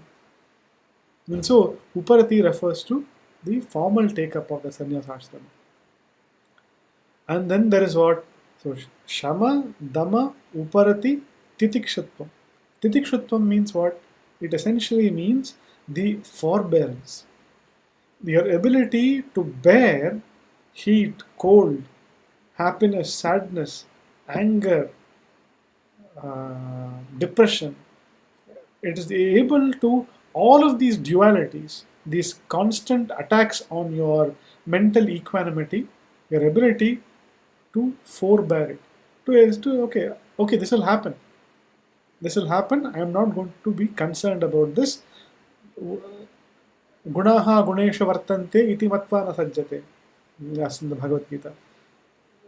And so, Uparati refers to the formal take-up of the Sannyasa Ashrama. And then there is what? So, Shama, Dama, Uparati, Titikshutvam. Titikshutvam means what? It essentially means the forbearance. Your ability to bear heat, cold, happiness, sadness, anger, depression. It is able to, all of these dualities, these constant attacks on your mental equanimity, your ability to forbear it. Okay, this will happen. This will happen. I am not going to be concerned about this. Gunaha gunesha vartante iti matva na sajjate. As in the Bhagavad Gita.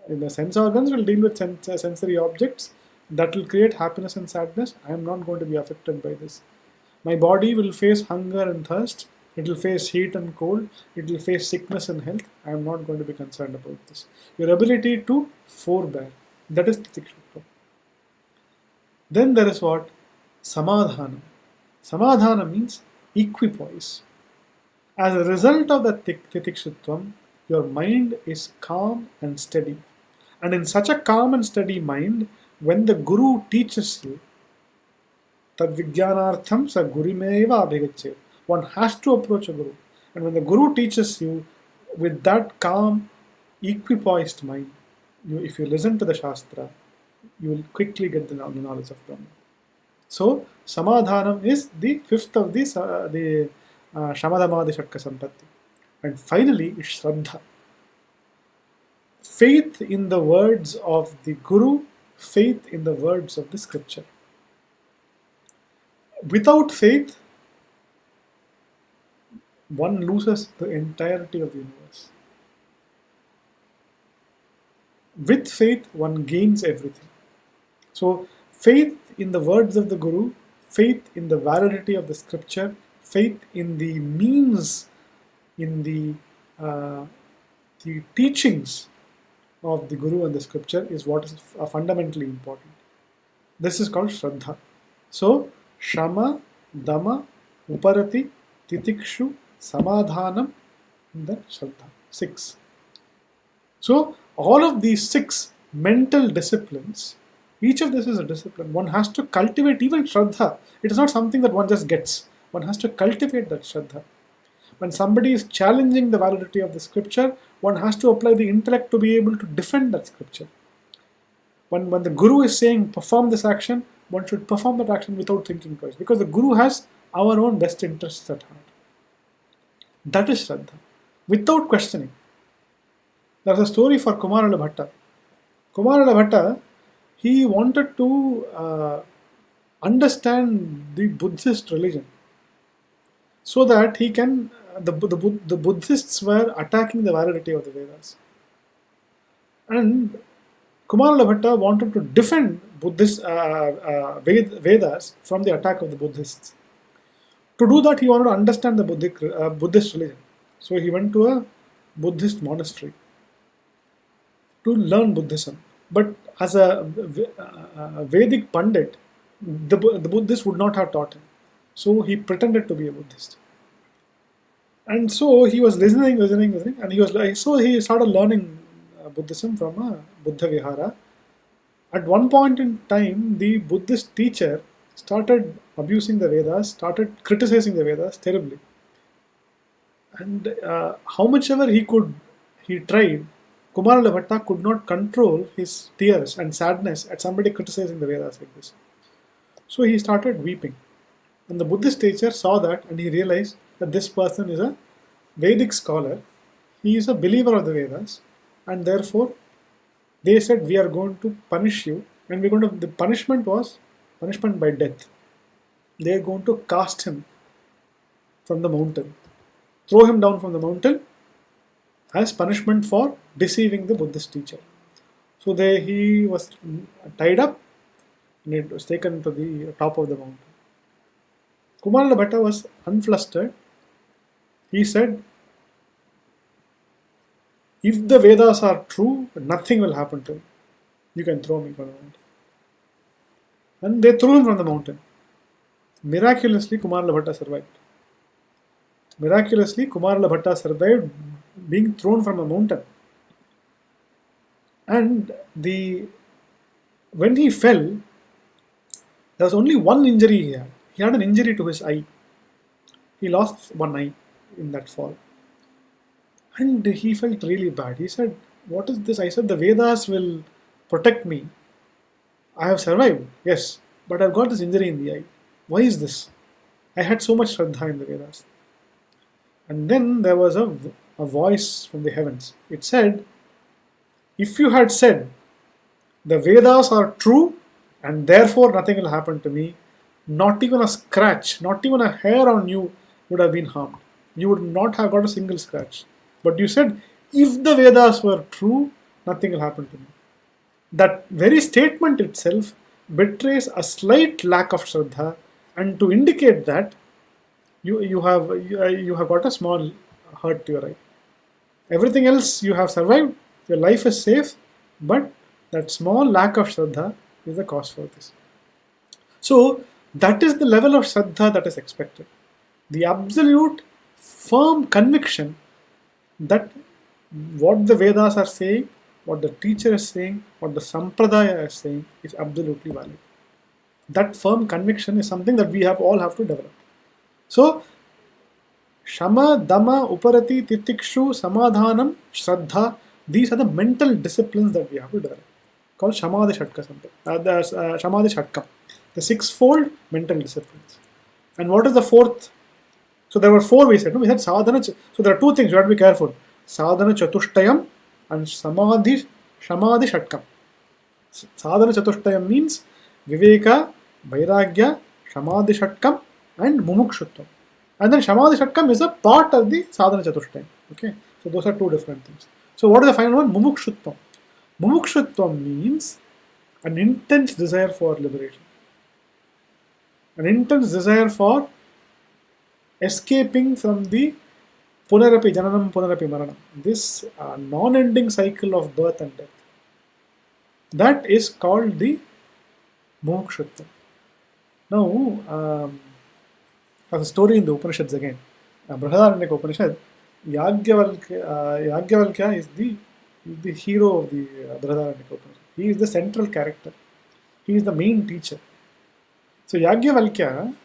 The sense organs will deal with sensory objects that will create happiness and sadness. I am not going to be affected by this. My body will face hunger and thirst. It will face heat and cold. It will face sickness and health. I am not going to be concerned about this. Your ability to forbear. That is titikshutva. Then there is what? Samadhanam. Samadhana means equipoise. As a result of that titikshutvam, your mind is calm and steady. And in such a calm and steady mind, when the Guru teaches you, tad vijnanartham sa gurimeva abhigachet. One has to approach a Guru. And when the Guru teaches you with that calm, equipoised mind, if you listen to the Shastra, you will quickly get the knowledge of Brahman. So, Samadhanam is the fifth of the Shamadhamadi Shatka Sampatti. And finally is Shraddha. Faith in the words of the Guru, faith in the words of the scripture. Without faith, one loses the entirety of the universe. With faith, one gains everything. So, faith in the words of the Guru, faith in the validity of the scripture, faith in the means, in the teachings of the Guru and the scripture is what is fundamentally important. This is called Shraddha. So, Shama, Dama, Uparati, Titikshu, Samadhanam, and then Shraddha. 6. So, all of these 6 mental disciplines, each of this is a discipline. One has to cultivate even Shraddha. It is not something that one just gets. One has to cultivate that Shraddha. When somebody is challenging the validity of the scripture, one has to apply the intellect to be able to defend that scripture. When the Guru is saying, perform this action, one should perform that action without thinking twice. Because the Guru has our own best interests at heart. That is Shraddha. Without questioning. There's a story for Kumarala Bhatta. Kumarala Bhatta, he wanted to understand the Buddhist religion. So that he can, the Buddhists were attacking the validity of the Vedas. And Kumarala Bhatta wanted to defend Buddhist, Vedas from the attack of the Buddhists. To do that, he wanted to understand the Buddhist religion. So he went to a Buddhist monastery to learn Buddhism. But as a Vedic Pandit, the Buddhists would not have taught him. So he pretended to be a Buddhist. And so he was listening, and he started learning Buddhism from a Buddha Vihara. At one point in time, the Buddhist teacher started abusing the Vedas, started criticizing the Vedas terribly. And how much ever he tried, Kumara Bhatta could not control his tears and sadness at somebody criticizing the Vedas like this. So he started weeping. And the Buddhist teacher saw that and he realized that this person is a Vedic scholar. He is a believer of the Vedas, and therefore they said, we are going to punish you, and the punishment was punishment by death. They are going to cast him from the mountain, throw him down from the mountain as punishment for deceiving the Buddhist teacher. So he was tied up and it was taken to the top of the mountain. Kumara Bhatta was unflustered. He said, if the Vedas are true, nothing will happen to me. You can throw me from the mountain. And they threw him from the mountain. Miraculously, Kumara Bhatta survived. Miraculously, Kumara Bhatta survived being thrown from a mountain. And when he fell, there was only one injury he had. He had an injury to his eye. He lost one eye in that fall. And he felt really bad. He said, what is this? I said, the Vedas will protect me. I have survived, yes, but I've got this injury in the eye. Why is this? I had so much Shraddha in the Vedas. And then there was a voice from the heavens. It said, if you had said, the Vedas are true and therefore nothing will happen to me, not even a scratch, not even a hair on you would have been harmed. You would not have got a single scratch. But you said, if the Vedas were true, nothing will happen to me. That very statement itself betrays a slight lack of Shraddha, and to indicate that you have got a small hurt to your eye. Everything else you have survived, your life is safe, but that small lack of Shraddha is the cause for this. So that is the level of Shraddha that is expected. The absolute firm conviction that what the Vedas are saying, what the teacher is saying, what the Sampradaya is saying is absolutely valid. That firm conviction is something that we all have to develop. So, Shama, Dama, Uparati, Titikshu, Samadhanam, Shraddha, these are the mental disciplines that we have to develop, called Shamadhi Shatkam, the sixfold mental disciplines. And what is the fourth? So there were four we said. No? We said sadhana. So there are two things you have to be careful: sadhana chatushtayam and samadhi shatkam. Sadhana chatushtayam means viveka, vairagya, samadhi shatkam, and mumukshutvam. And then samadhi shatkam is a part of the sadhana chatushtayam. Okay, so those are two different things. So what is the final one? Mumukshutvam. Mumukshutvam means an intense desire for liberation, an intense desire for escaping from the punarapi jananam, punarapi maranam, this non-ending cycle of birth and death. That is called the mumukshutva. Now, as a story in the Upanishads again, Brihadaranyaka Upanishad, Yajnavalkya is the hero of the Brihadaranyaka Upanishad. He is the central character. He is the main teacher. So Yajnavalkya,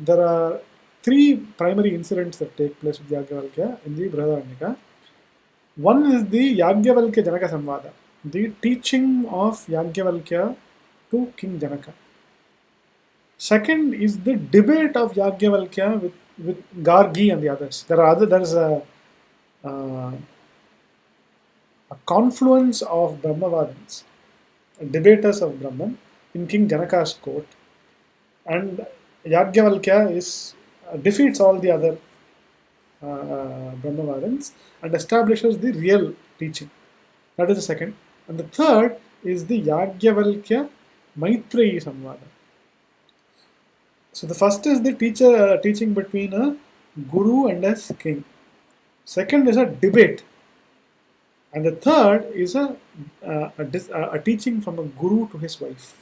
there are three primary incidents that take place with Yajnavalkya in the Brihadaranyaka. One is the Yajnavalkya Janaka Samvada, the teaching of Yajnavalkya to King Janaka. Second is the debate of Yajnavalkya with Gargi and the others. There is a confluence of Brahmavadins, debaters of Brahman in King Janaka's court, and Yajnavalkya defeats all the other Brahmavadins and establishes the real teaching. That is the second. And the third is the Yajnavalkya Maitreyi Samvada. So the first is the teaching between a guru and a king. Second is a debate. And the third is a teaching from a guru to his wife.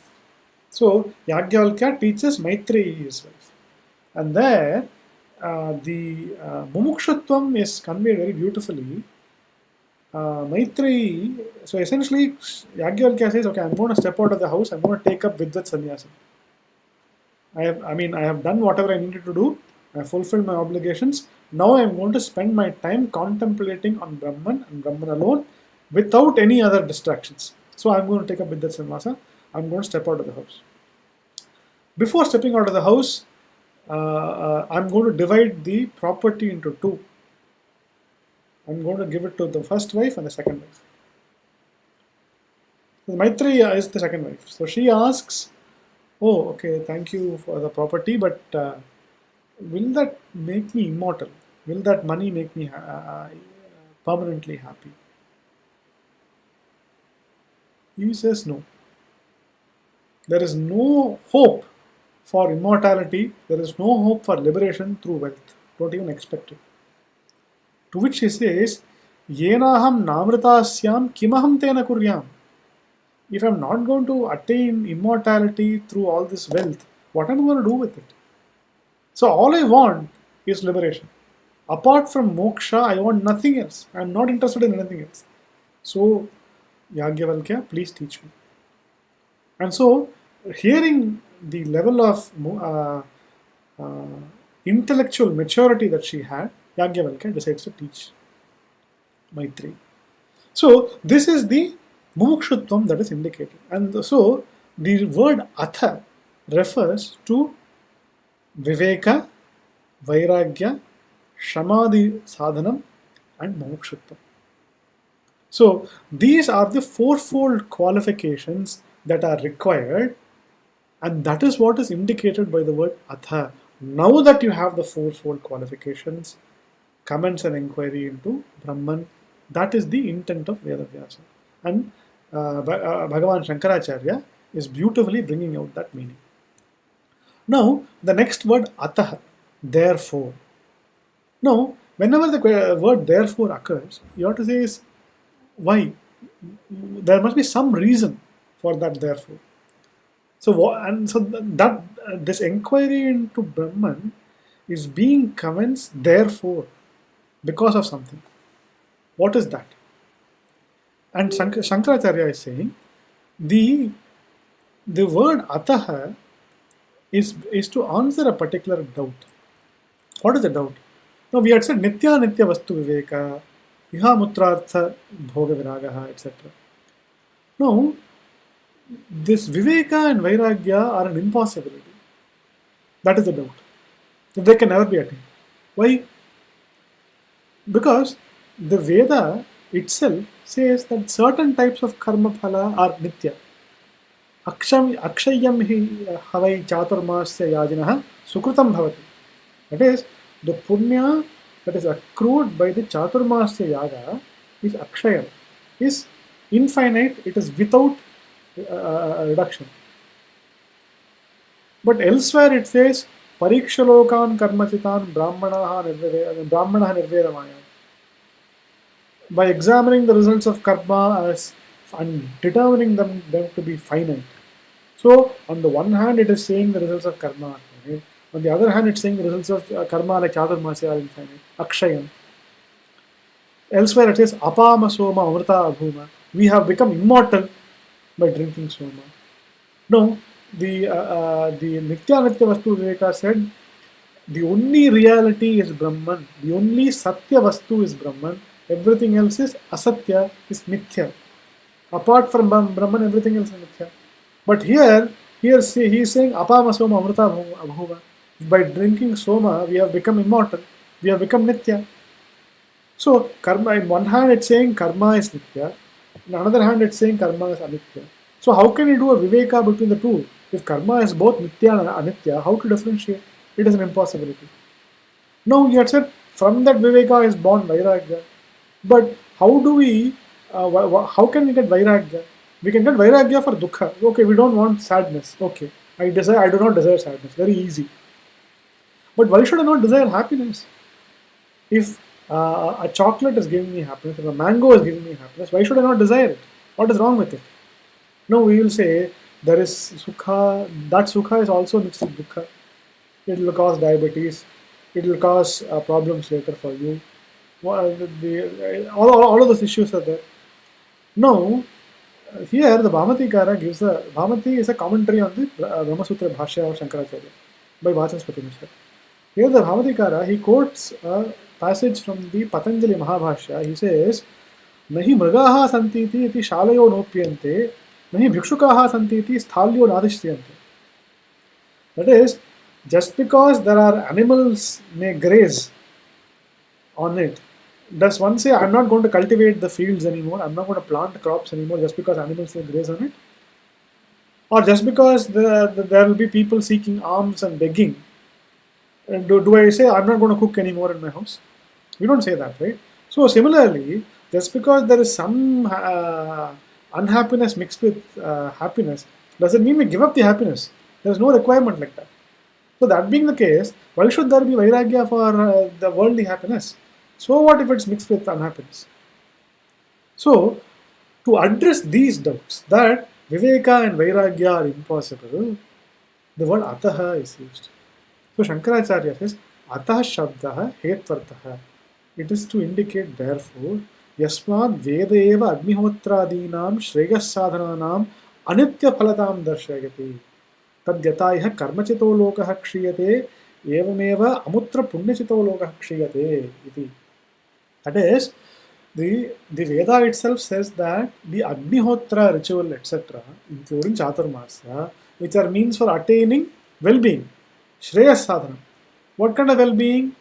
So Yajnavalkya teaches Maitreyi his wife. And there the mumukshutvam is conveyed very beautifully. Maitreyi, so essentially, Yagyavalkya says, okay, I'm going to step out of the house, I'm going to take up Vidvat Sannyasa. I have done whatever I needed to do, I have fulfilled my obligations. Now I'm going to spend my time contemplating on Brahman and Brahman alone without any other distractions. So I'm going to take up Vidvat Sannyasa, I'm going to step out of the house. Before stepping out of the house, I'm going to divide the property into two. I'm going to give it to the first wife and the second wife. So Maitreya is the second wife. So she asks, oh, okay, thank you for the property, but will that make me immortal? Will that money make me permanently happy? He says no. There is no hope for immortality. There is no hope for liberation through wealth. Don't even expect it. To which he says, Yenaham namritasyam kimaham tena kuryam. If I'm not going to attain immortality through all this wealth, what am I going to do with it? So all I want is liberation. Apart from moksha, I want nothing else. I'm not interested in anything else. So, Yagyavalkya, please teach me. And so, hearing the level of intellectual maturity that she had, Yagyavalkya decides to teach Maitreyi. So, this is the mumukshutvam that is indicated. And so, the word atha refers to viveka, vairagya, shamadhi sadhanam, and mumukshutvam. So, these are the fourfold qualifications that are required, and that is what is indicated by the word atha. Now that you have the fourfold qualifications, commence an inquiry into Brahman. That is the intent of Vedavyasa. And Bhagavan Shankaracharya is beautifully bringing out that meaning. Now, the next word ataha, therefore. Now, whenever the word therefore occurs, you have to say is why? There must be some reason for that therefore. So, this inquiry into Brahman is being commenced therefore, because of something. What is that? And Shankaracharya is saying the word ataha is to answer a particular doubt. What is the doubt? Now we had said nitya vastu viveka, iha mutrartha bhoga viragaha, etc. Now, this viveka and vairagya are an impossibility. That is the doubt. They can never be attained. Why? Because the Veda itself says that certain types of karma phala are nitya. Akshayam hi havai chaturmasya yajinaha sukrutam bhavati. That is, the punya that is accrued by the chaturmasya yaga is akshayam, is infinite, it is without reduction. But elsewhere it says, parikshalokan karmachitan brahmanaha nirvedamaya. By examining the results of karma and determining them to be finite. So, on the one hand, it is saying the results of karma are finite. On the other hand, it's saying the results of karma like chaturmasya are infinite. Akshayam. Elsewhere, it says apama soma amrita abhuma. We have become immortal by drinking soma. No, the Nitya Vastu Viveka said the only reality is Brahman. The only Satya Vastu is Brahman. Everything else is asatya, is mithya. Apart from Brahman, everything else is mithya. But here he is saying apama soma amrita abhuva. By drinking soma, we have become immortal. We have become nitya. So karma, in one hand it's saying karma is nitya. In another hand it's saying karma is anitya. So how can you do a viveka between the two? If karma is both nitya and anitya, how to differentiate? It is an impossibility. Now you had said from that viveka is born vairagya. But how do we, how can we get vairagya? We can get vairagya for dukkha. Okay, we don't want sadness. Okay, I do not desire sadness. Very easy. But why should I not desire happiness? If a chocolate is giving me happiness, if a mango is giving me happiness, why should I not desire it? What is wrong with it? No, we will say there is sukha, that sukha is also mixed with dukkha. It will cause diabetes, it will cause problems later for you. All of those issues are there. Now, here the Bhamatikara gives Bhamati is a commentary on the Brahmasutra Bhashya of Shankaracharya by Vachaspati Mishra. Here the Bhamatikara, he quotes a passage from the Patanjali Mahabhashya. He says, Nahi mragaha santiti iti shalayo nopyante, nahi bhikshukaha santiti sthalyo nadishyante. That is, just because there are animals may graze on it, does one say, I'm not going to cultivate the fields anymore, I'm not going to plant crops anymore just because animals may graze on it? Or just because there will be people seeking alms and begging, do I say, I'm not going to cook anymore in my house? We don't say that, right? So similarly, just because there is some unhappiness mixed with happiness, doesn't mean we give up the happiness. There is no requirement like that. So that being the case, why should there be vairagya for the worldly happiness? So what if it's mixed with unhappiness? So, to address these doubts that viveka and vairagya are impossible, the word ataha is used. So Shankaracharya says, ataha shabdaha hetvartaha. It is to indicate therefore, yasmad veda eva agnihotraadinam shreyas sadhananam anitya phalatam darshayati. Tadyata iha karmachito lokah kshiyate evameva amutra punyachito lokah kshiyate iti. That is, the Veda itself says that the Agnihotra ritual, etc., including Chaturmasya, which are means for attaining well-being, Shreyas Sadhana. What kind of well-being?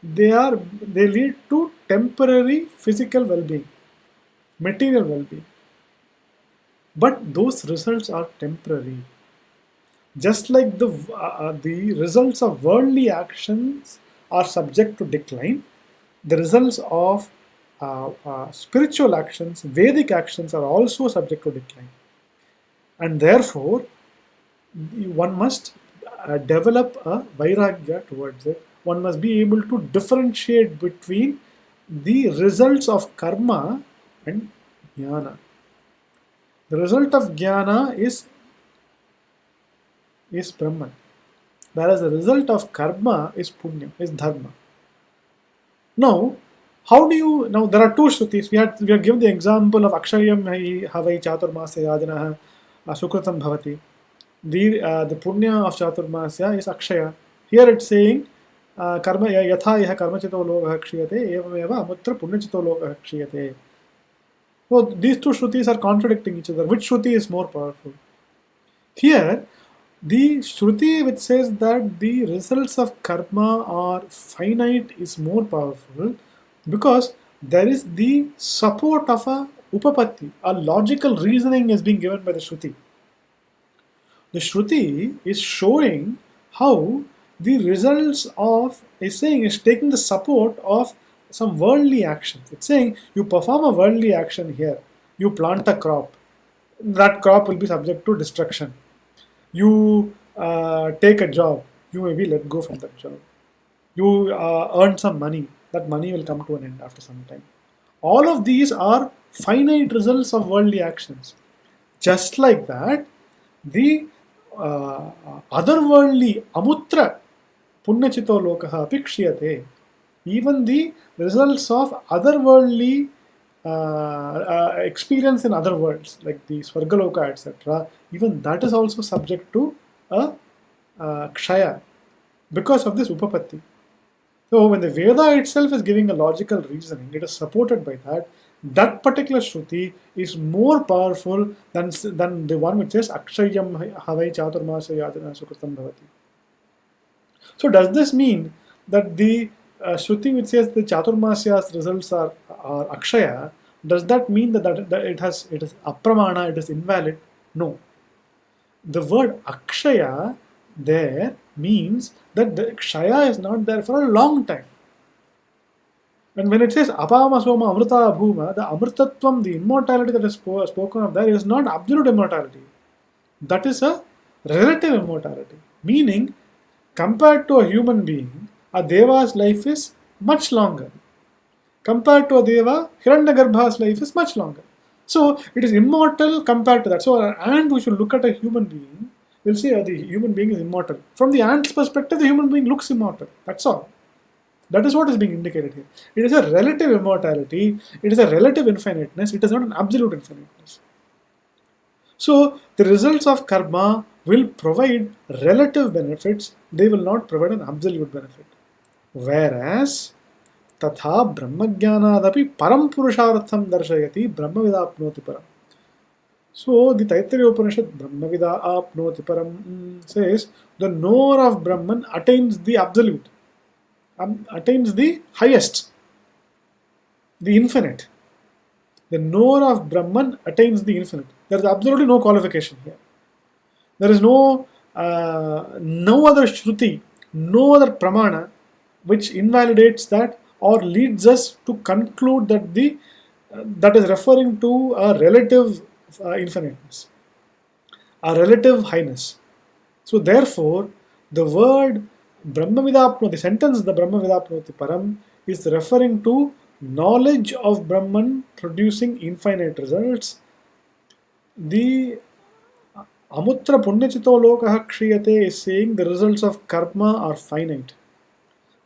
They lead to temporary physical well-being, material well-being. But those results are temporary. Just like the results of worldly actions are subject to decline, the results of spiritual actions, Vedic actions are also subject to decline. And therefore, one must develop a vairagya towards it. One must be able to differentiate between the results of karma and jnana. The result of jnana is Brahman, whereas the result of karma is punya, is dharma. Now, now there are two shrutis. We have given the example of akshayam havai chaturmasya yajanaha sukritam bhavati. The punya of chaturmasya is akshaya. Here it's saying karma yatha iha karmachito lokah kshiyate evameva amutra punyachito lokah kshiyate. So these two shrutis are contradicting each other. Which shruti is more powerful? Here, the shruti which says that the results of karma are finite is more powerful because there is the support of a upapatti, a logical reasoning is being given by the shruti. The shruti is showing how the results is taking the support of some worldly actions. It's saying you perform a worldly action here, you plant a crop, that crop will be subject to destruction. You take a job, you may be let go from that job. You earn some money, that money will come to an end after some time. All of these are finite results of worldly actions. Just like that, the otherworldly amutra punyachito lokaha apikshiyate, even the results of otherworldly experience in other worlds, like the Swargaloka, etc., even that is also subject to a kshaya because of this upapatti. So when the Veda itself is giving a logical reasoning, it is supported by that. That particular shruti is more powerful than the one which says akshayam havai chaturmasya yajana sukritam bhavati. So does this mean that the shruti which says the chaturmasya's results are akshaya, does that mean that it is apramana, it is invalid? No. The word akshaya there means that the kshaya is not there for a long time. And when it says apama soma amrita bhuma, the amritatvam, the immortality that is spoken of there is not absolute immortality. That is a relative immortality. Meaning, compared to a human being, a deva's life is much longer. Compared to a deva, Hiranyagarbha's life is much longer. So it is immortal compared to that. So an ant, we should look at a human being, we'll say the human being is immortal. From the ant's perspective, the human being looks immortal. That's all. That is what is being indicated here. It is a relative immortality, it is a relative infiniteness, it is not an absolute infiniteness. So, the results of karma will provide relative benefits, they will not provide an absolute benefit. Whereas, tatha brahmajnanadapi param purushartham darshayati brahmavidapnoti param. So, the Taittiriya Upanishad, Brahmavida apnoti param, says the knower of Brahman attains the absolute, attains the highest, the infinite. The knower of Brahman attains the infinite. There is absolutely no qualification here. There is no other Shruti, no other Pramana which invalidates that or leads us to conclude that that is referring to a relative infiniteness, a relative highness. So therefore, the word Brahmavidapnoti, the sentence the Brahmavidapnoti param is referring to knowledge of Brahman producing infinite results. The Amutra Punyachito Lokaha Kshiyate is saying the results of karma are finite.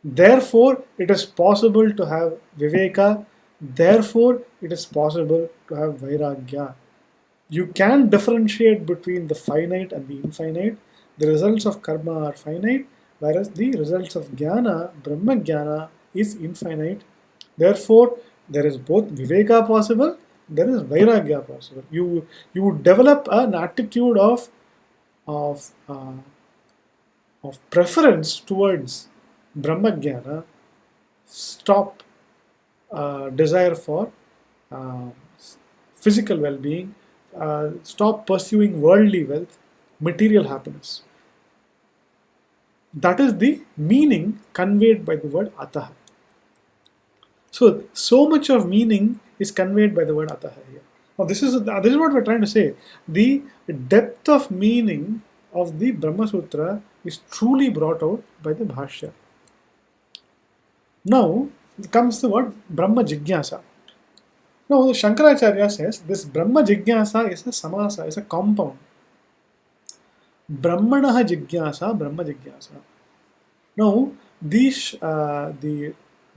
Therefore, it is possible to have Viveka. Therefore, it is possible to have Vairagya. You can differentiate between the finite and the infinite. The results of karma are finite, whereas the results of jnana, Brahma jnana, is infinite. Therefore, there is both Viveka possible, there is Vairagya possible. You would develop an attitude of preference towards Brahma jnana, stop desire for physical well-being, stop pursuing worldly wealth, material happiness. That is the meaning conveyed by the word ataha. So much of meaning is conveyed by the word ataha here. Now this is what we're trying to say. The depth of meaning of the Brahma Sutra is truly brought out by the Bhashya. Now comes the word Brahma Jijnyasa. Now the Shankaracharya says this Brahma Jijnyasa is a samasa, is a compound. Brahmanaha Jijnyasa, Brahma Jijnyasa. Now the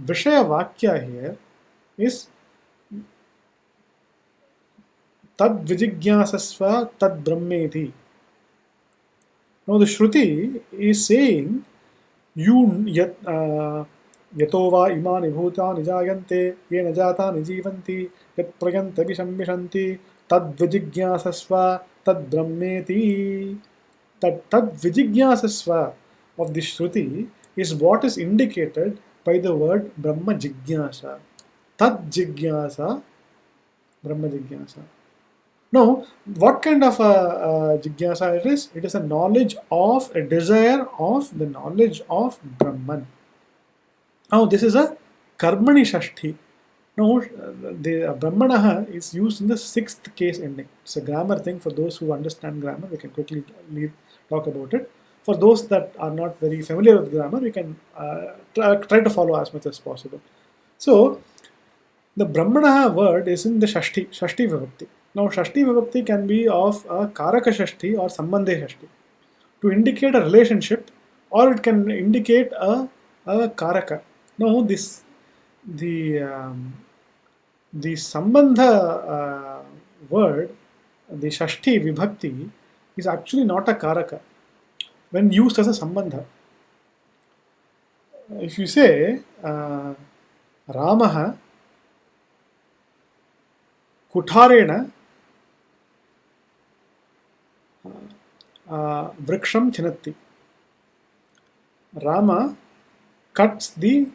Vishaya Vakya here is Tad Vijijnyasasva Tad Brahmeti. Now the Shruti is saying Yato va imani bhutani jayante yena jatani jivanti yat prayanti vishamvishanti tad vijijnyasasva tad brahmeti. Tad vijijnyasasva of the Shruti is what is indicated by the word Brahma Jijnyasa. Tad Jijnyasa, Brahma Jijnyasa. Now, what kind of a Jijnyasa it is? It is a knowledge of, a desire of the knowledge of Brahman. Now, this is a Karmani Shashti. Now, the Brahmanaha is used in the 6th case ending. It's a grammar thing. For those who understand grammar, we can quickly talk about it. For those that are not very familiar with grammar, we can try to follow as much as possible. So, the Brahmanaha word is in the Shashti Vibhakti. Now, Shashti Vibhakti can be of a Karaka Shashti or Sambandhe Shashti to indicate a relationship, or it can indicate a Karaka. Now, the Sambandha word, the Shashti Vibhakti, is actually not a Karaka when used as a Sambandha. If you say Ramaha Kutharena Vriksham Chinatti, Rama cuts the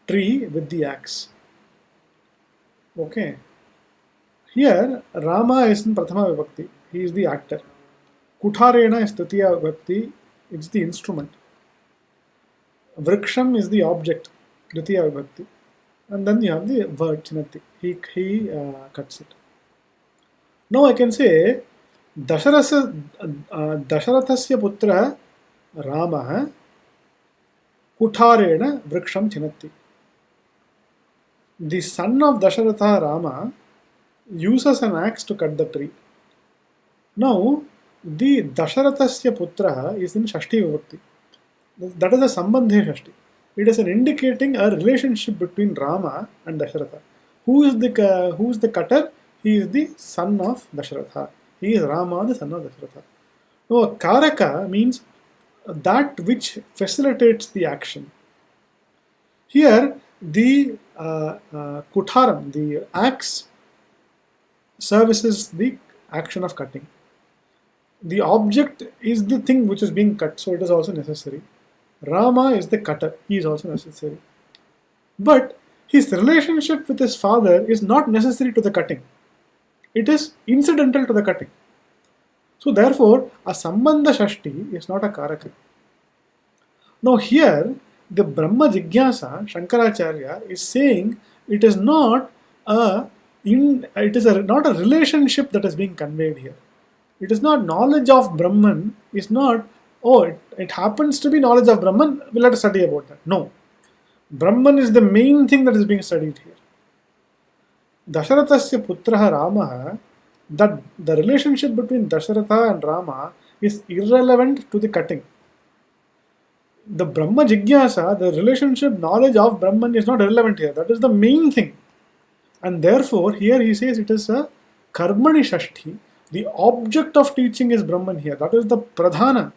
tree with the axe. Okay. Here, Rama is in Prathama Vibhakti. He is the actor. Kutharena is Tritiya Vibhakti. It's the instrument. Vriksham is the object. Tritiya Vibhakti. And then you have the word Chinatti. He cuts it. Now I can say Dasharathasya putra Rama Kutharena Vriksham Chinatti. The son of Dasharatha, Rama, uses an axe to cut the tree. Now, the Dasharathasya putra is in Shashti Vibhakti. That is a Sambandhe Shashti. It is an indicating a relationship between Rama and Dasharatha. Who is the cutter? He is the son of Dasharatha. He is Rama, the son of Dasharatha. Now, a karaka means that which facilitates the action. Here, the kutaram, the axe, services the action of cutting. The object is the thing which is being cut, so it is also necessary. Rama is the cutter, he is also necessary. But his relationship with his father is not necessary to the cutting. It is incidental to the cutting. So therefore, a sambandha shashti is not a karaka. Now here, the Brahma Jijnyasa, Shankaracharya, is saying it is not not a relationship that is being conveyed here. It is not knowledge of Brahman, is not, it happens to be knowledge of Brahman, we'll have to study about that. No. Brahman is the main thing that is being studied here. Dasharathasya putraha Ramaha, that the relationship between Dasharatha and Rama is irrelevant to the cutting. The Brahma Jijnyasa, the relationship, knowledge of Brahman is not relevant here. That is the main thing. And therefore, here he says it is a karmani shashti. The object of teaching is Brahman here. That is the pradhana.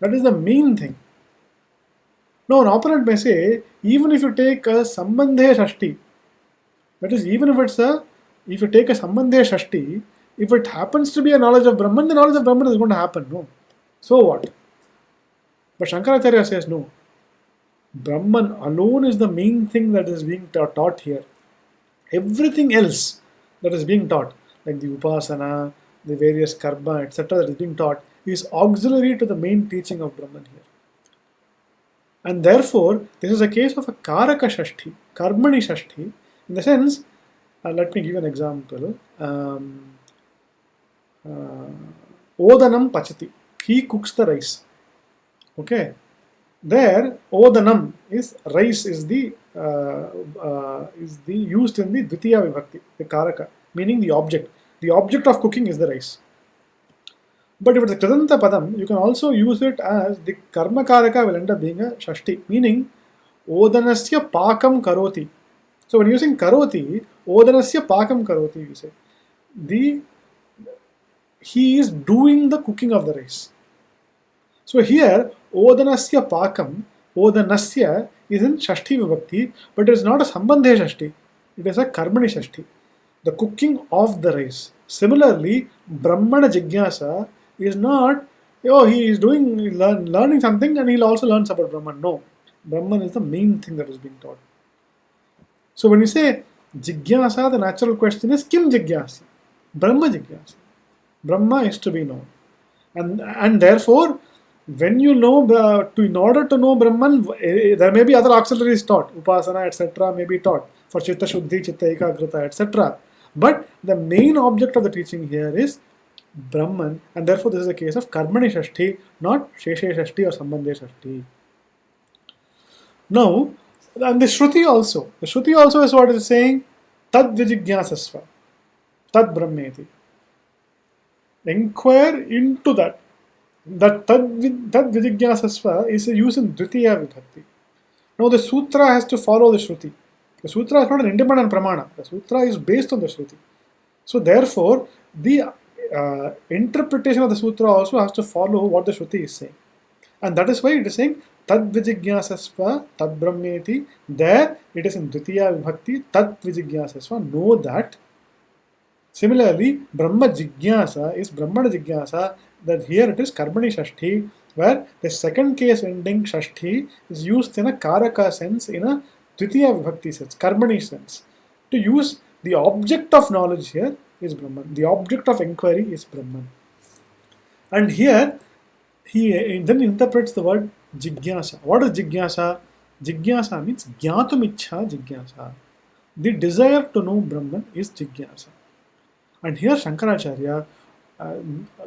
That is the main thing. Now, an opponent may say, even if you take a sambandhe shashti, that is, even if you take a sambandhe shashti, if it happens to be a knowledge of Brahman, the knowledge of Brahman is going to happen. No. So what? But Shankaracharya says no. Brahman alone is the main thing that is being taught here. Everything else that is being taught, like the upasana, the various karma, etc., that is being taught, is auxiliary to the main teaching of Brahman here. And therefore, this is a case of a karaka shashti, karmani shashti, in the sense, let me give you an example. Odanam pachati. He cooks the rice. Okay. There, odanam is rice is the used in the dvitiya vibhakti, the karaka, meaning the object. The object of cooking is the rice. But if it is a kridanta padam, you can also use it as the karma karaka will end up being a shashti, meaning odanasya pakam karoti. So when using karoti, odanasya pakam karoti, you say. He is doing the cooking of the rice. So here, odanasya pakam, odanasya is in shashti vibhakti, but it is not a sambandhe shashti. It is a karmani shashti. The cooking of the rice. Similarly, Brahmana Jijnyasa is not, he is learning something and he'll also learn about Brahman. No. Brahman is the main thing that is being taught. So when you say Jijnyasa, the natural question is Kim Jijnyasa? Brahma Jijnyasa. Brahma is to be known. And therefore, when you know, in order to know Brahman, there may be other auxiliaries taught. Upasana, etc. may be taught for Chitta Shuddhi, Chitta Ekagrita, etc. But the main object of the teaching here is Brahman, and therefore this is a case of Karmani Shashti, not Sheshe Shashti or Sambandhe Shashti. Now, and the Shruti also is what it is saying, Tad Vijijnyasasva, Tad Brahmeti. Inquire into that. That Tad Vijijnyasasva is used in Dvitiya Vibhakti. Now the Sutra has to follow the Shruti. The Sutra is not an independent Pramana. The Sutra is based on the Shruti. So therefore, the interpretation of the Sutra also has to follow what the Shruti is saying. And that is why it is saying, Tad Vijijnyasasva, Tad Brahmeti. There it is in Dvitiya Vibhakti, Tad Vijijnyasasva. Know that. Similarly, Brahma Jijnyasa is Brahmana Jijnyasa, that here it is Karmani Shashti, where the second case ending Shashti is used in a Karaka sense, in a Dvitiya Vibhakti sense, Karmani sense. To use the object of knowledge here is Brahman. The object of inquiry is Brahman. And here, he then interprets the word Jijnyasa. What is Jijnyasa? Jijnyasa means Jnatumichha Jijnyasa. The desire to know Brahman is Jijnyasa. And here Shankaracharya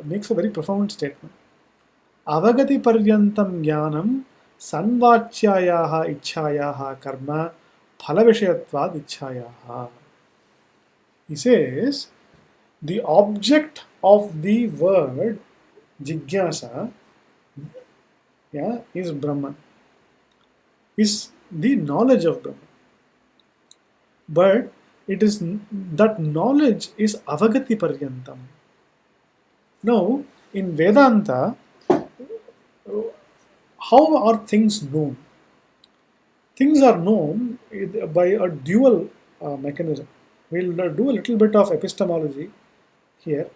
makes a very profound statement. Avagati paryantam jnanam sanvachyayaha ichhayaha karma phalavishayatvad ichhayaha. He says, the object of the word Jijnyasa is Brahman. Is the knowledge of Brahman. But it is that knowledge is avagati paryantam. Now, in Vedanta, how are things known? Things are known by a dual mechanism. We'll do a little bit of epistemology here,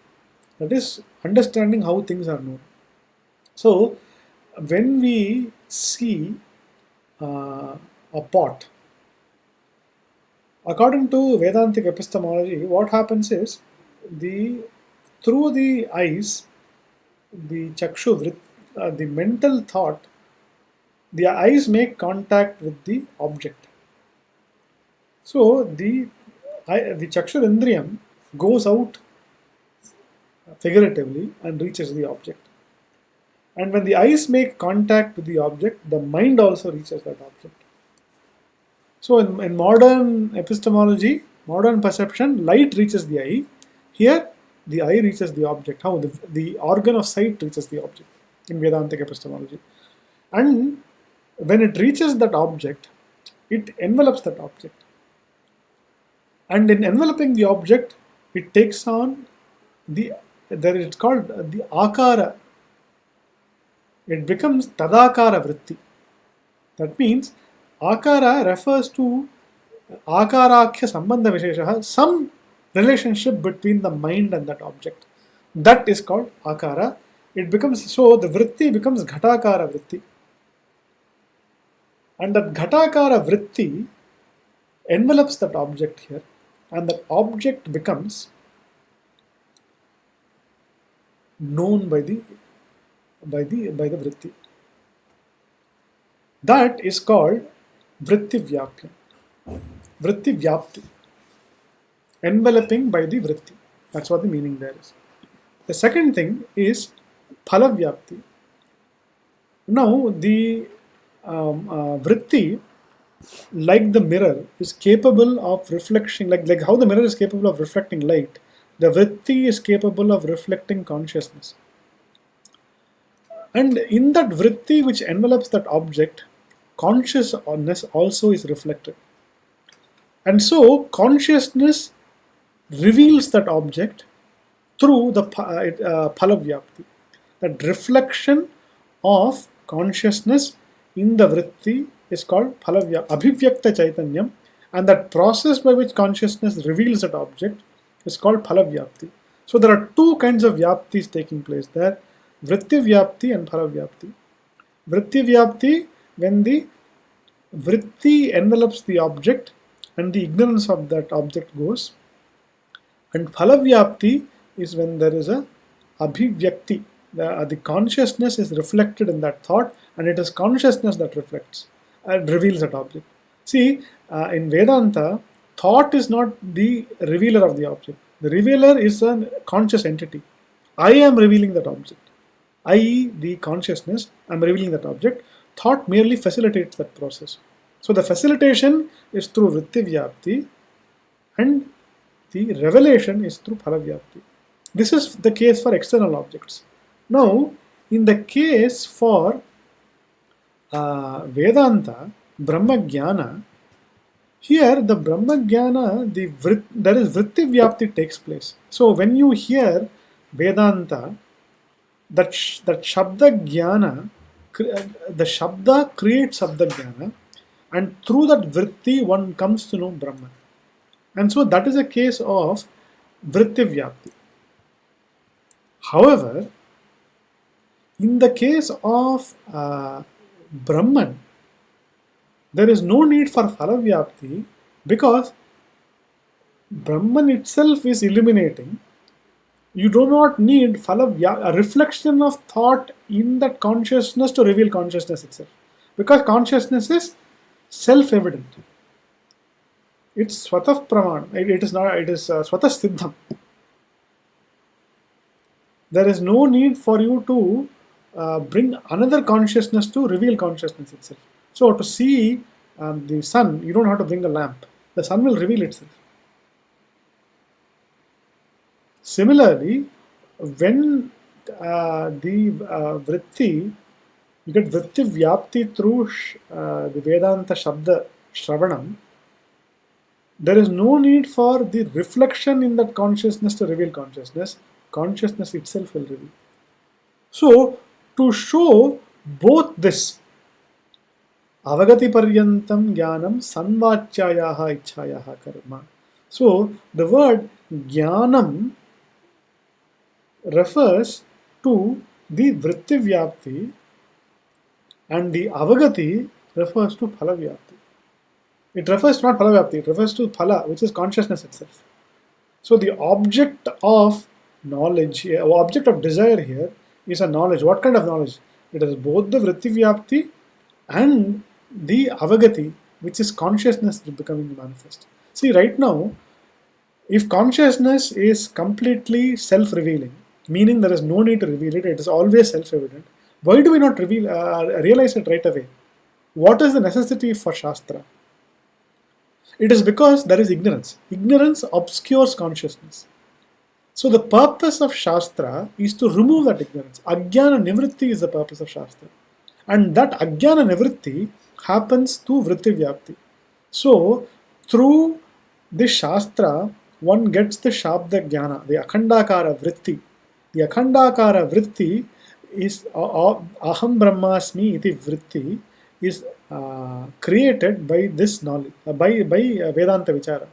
that is understanding how things are known. So, when we see a pot, according to Vedantic epistemology, what happens is through the eyes, the chakshu, the mental thought, the eyes make contact with the object. So the chakshu indriyam goes out figuratively and reaches the object. And when the eyes make contact with the object, the mind also reaches that object. So in modern epistemology, modern perception, light reaches the eye. Here, the eye reaches the object. How? The organ of sight reaches the object in Vedantic epistemology. And when it reaches that object, it envelops that object. And in enveloping the object, it takes on it's called the akara. It becomes tadakara vritti. That means akara refers to akarakya sambandha visheshaha, some relationship between the mind and that object. That is called akara. It becomes, so the vritti becomes ghatakara vritti. And that ghatakara vritti envelops that object here, and that object becomes known by the vritti. That is called vritti vyapya. Vritti vyapti. Enveloping by the vritti. That's what the meaning there is. The second thing is phala vyapti. Now the vritti, like the mirror, is capable of reflection, like how the mirror is capable of reflecting light, the vritti is capable of reflecting consciousness. And in that vritti which envelops that object, consciousness also is reflected. And so consciousness reveals that object through the phala vyapti. That reflection of consciousness in the vritti is called phala vyapti, abhivyakta chaitanyam, and that process by which consciousness reveals that object is called phala vyapti. So there are two kinds of vyaptis taking place there, vritti vyapti and phala vyapti. Vritti vyapti, when the vritti envelops the object and the ignorance of that object goes, and phala vyapti is when there is a abhivyakti, the consciousness is reflected in that thought, and it is consciousness that reflects and reveals that object. See, in Vedanta, thought is not the revealer of the object. The revealer is a conscious entity. I am revealing that object. I, the consciousness, am revealing that object. Thought merely facilitates that process. So the facilitation is through vritti vyapti, and the revelation is through phala vyapti. This is the case for external objects. Now, in the case for Vedanta, Brahma Jnana, here the Brahma Jnana, there is vritti vyapti takes place. So when you hear Vedanta, that Shabda Jnana, the Shabda creates Shabda Jnana, and through that vritti one comes to know Brahman. And so that is a case of vritti vyapti. However, in the case of Brahman, there is no need for phala vyapti because Brahman itself is illuminating. You do not need phala vyapti, a reflection of thought in that consciousness to reveal consciousness itself. Because consciousness is self-evident. It's swatah pramana. It is not. It is swatah siddham. There is no need for you to bring another consciousness to reveal consciousness itself. So to see the sun, you don't have to bring a lamp. The sun will reveal itself. Similarly, when the vritti You get vritti vyapti through the Vedanta Shabda Shravanam. There is no need for the reflection in that consciousness to reveal consciousness. Consciousness itself will reveal. So, to show both this, avagati paryantam jnanam sanvachayaha ichhayaha karma. So, the word jnanam refers to the vritti vyapti, and the avagati refers to phala vyapti. It refers to not phala vyapti, it refers to phala, which is consciousness itself. So the object of knowledge, object of desire here is a knowledge. What kind of knowledge? It is both the vritti vyapti and the avagati, which is consciousness becoming manifest. See, right now, if consciousness is completely self-revealing, meaning there is no need to reveal it, it is always self-evident, why do we not realize it right away? What is the necessity for Shastra? It is because there is ignorance. Ignorance obscures consciousness. So the purpose of Shastra is to remove that ignorance. Ajnana nivritti is the purpose of Shastra. And that Ajnana nivritti happens through vritti vyapti. So through this Shastra, one gets the Shabda Jnana, the Akhandakara vritti. The Akhandakara vritti is Aham Brahmasmi iti vritti is created by this knowledge, by Vedanta Vichara,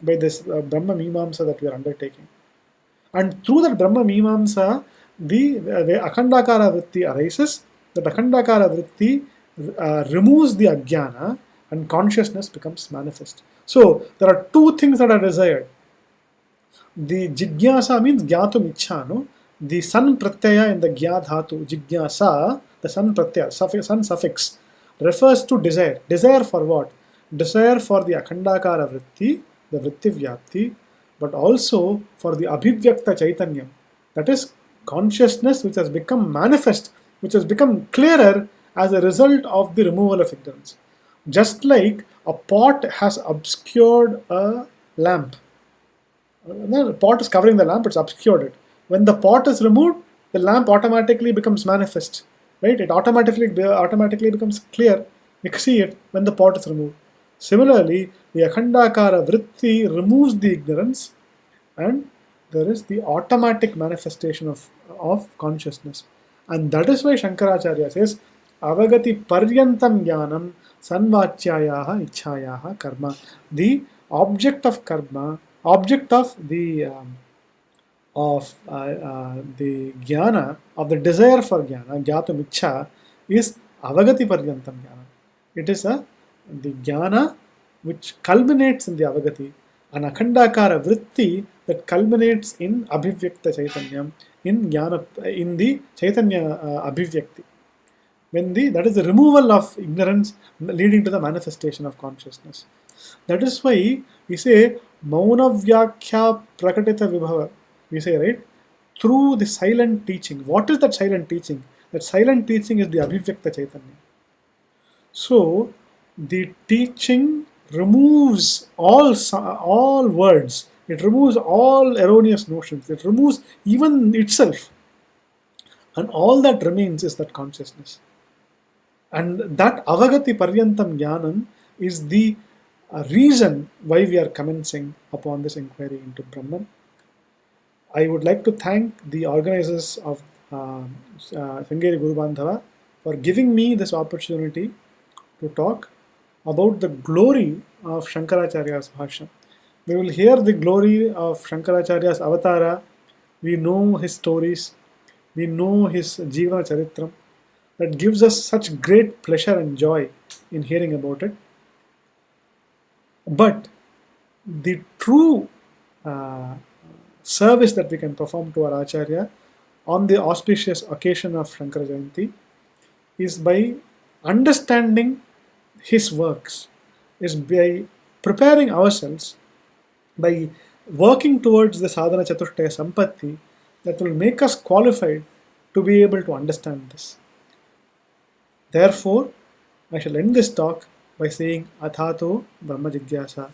by this Brahma Mimamsa that we are undertaking. And through that Brahma Mimamsa, the Akhandakara vritti arises. That Akhandakara vritti removes the Ajnana and consciousness becomes manifest. So there are two things that are desired. The Jijnyasa means Gyatum Ichha, no? The San Pratyaya in the Gya Dhatu, Jijnyasa, the San Pratyaya, San suffix, refers to desire. Desire for what? Desire for the Akhandakara vritti, the vritti vyapti, but also for the Abhivyakta Chaitanyam. That is consciousness which has become manifest, which has become clearer as a result of the removal of ignorance. Just like a pot has obscured a lamp. The pot is covering the lamp, it's obscured it. When the pot is removed, the lamp automatically becomes manifest. Right? It automatically becomes clear. You see it when the pot is removed. Similarly, the Akhandakara vritti removes the ignorance, and there is the automatic manifestation of consciousness. And that is why Shankaracharya says, Avagati paryantam jnanam sanvachayaha ichhayaha karma. The object of karma, object of the jnana, of the desire for jnana, jnatum ichha, is avagati paryantam jnana. It is the jnana which culminates in the avagati, an akhandakara vritti that culminates in abhivyakta chaitanyam, in jnana, in the chaitanya abhivyakti. That is the removal of ignorance leading to the manifestation of consciousness. That is why we say mauna vyakya prakatita vibhava. We say, right, through the silent teaching. What is that silent teaching? That silent teaching is the Abhivyakta Chaitanya. So, the teaching removes all words. It removes all erroneous notions. It removes even itself. And all that remains is that consciousness. And that Avagati Paryantam Jnanam is the reason why we are commencing upon this inquiry into Brahman. I would like to thank the organizers of Sringeri Guru Bandhava for giving me this opportunity to talk about the glory of Shankaracharya's Bhashya. We will hear the glory of Shankaracharya's Avatara. We know his stories. We know his Jivana Charitram. That gives us such great pleasure and joy in hearing about it. But the true service that we can perform to our Acharya on the auspicious occasion of Shankara Jayanti is by understanding his works, is by preparing ourselves, by working towards the sadhana chatushtaya sampatti that will make us qualified to be able to understand this. Therefore, I shall end this talk by saying Athato Brahma Jijnyasa.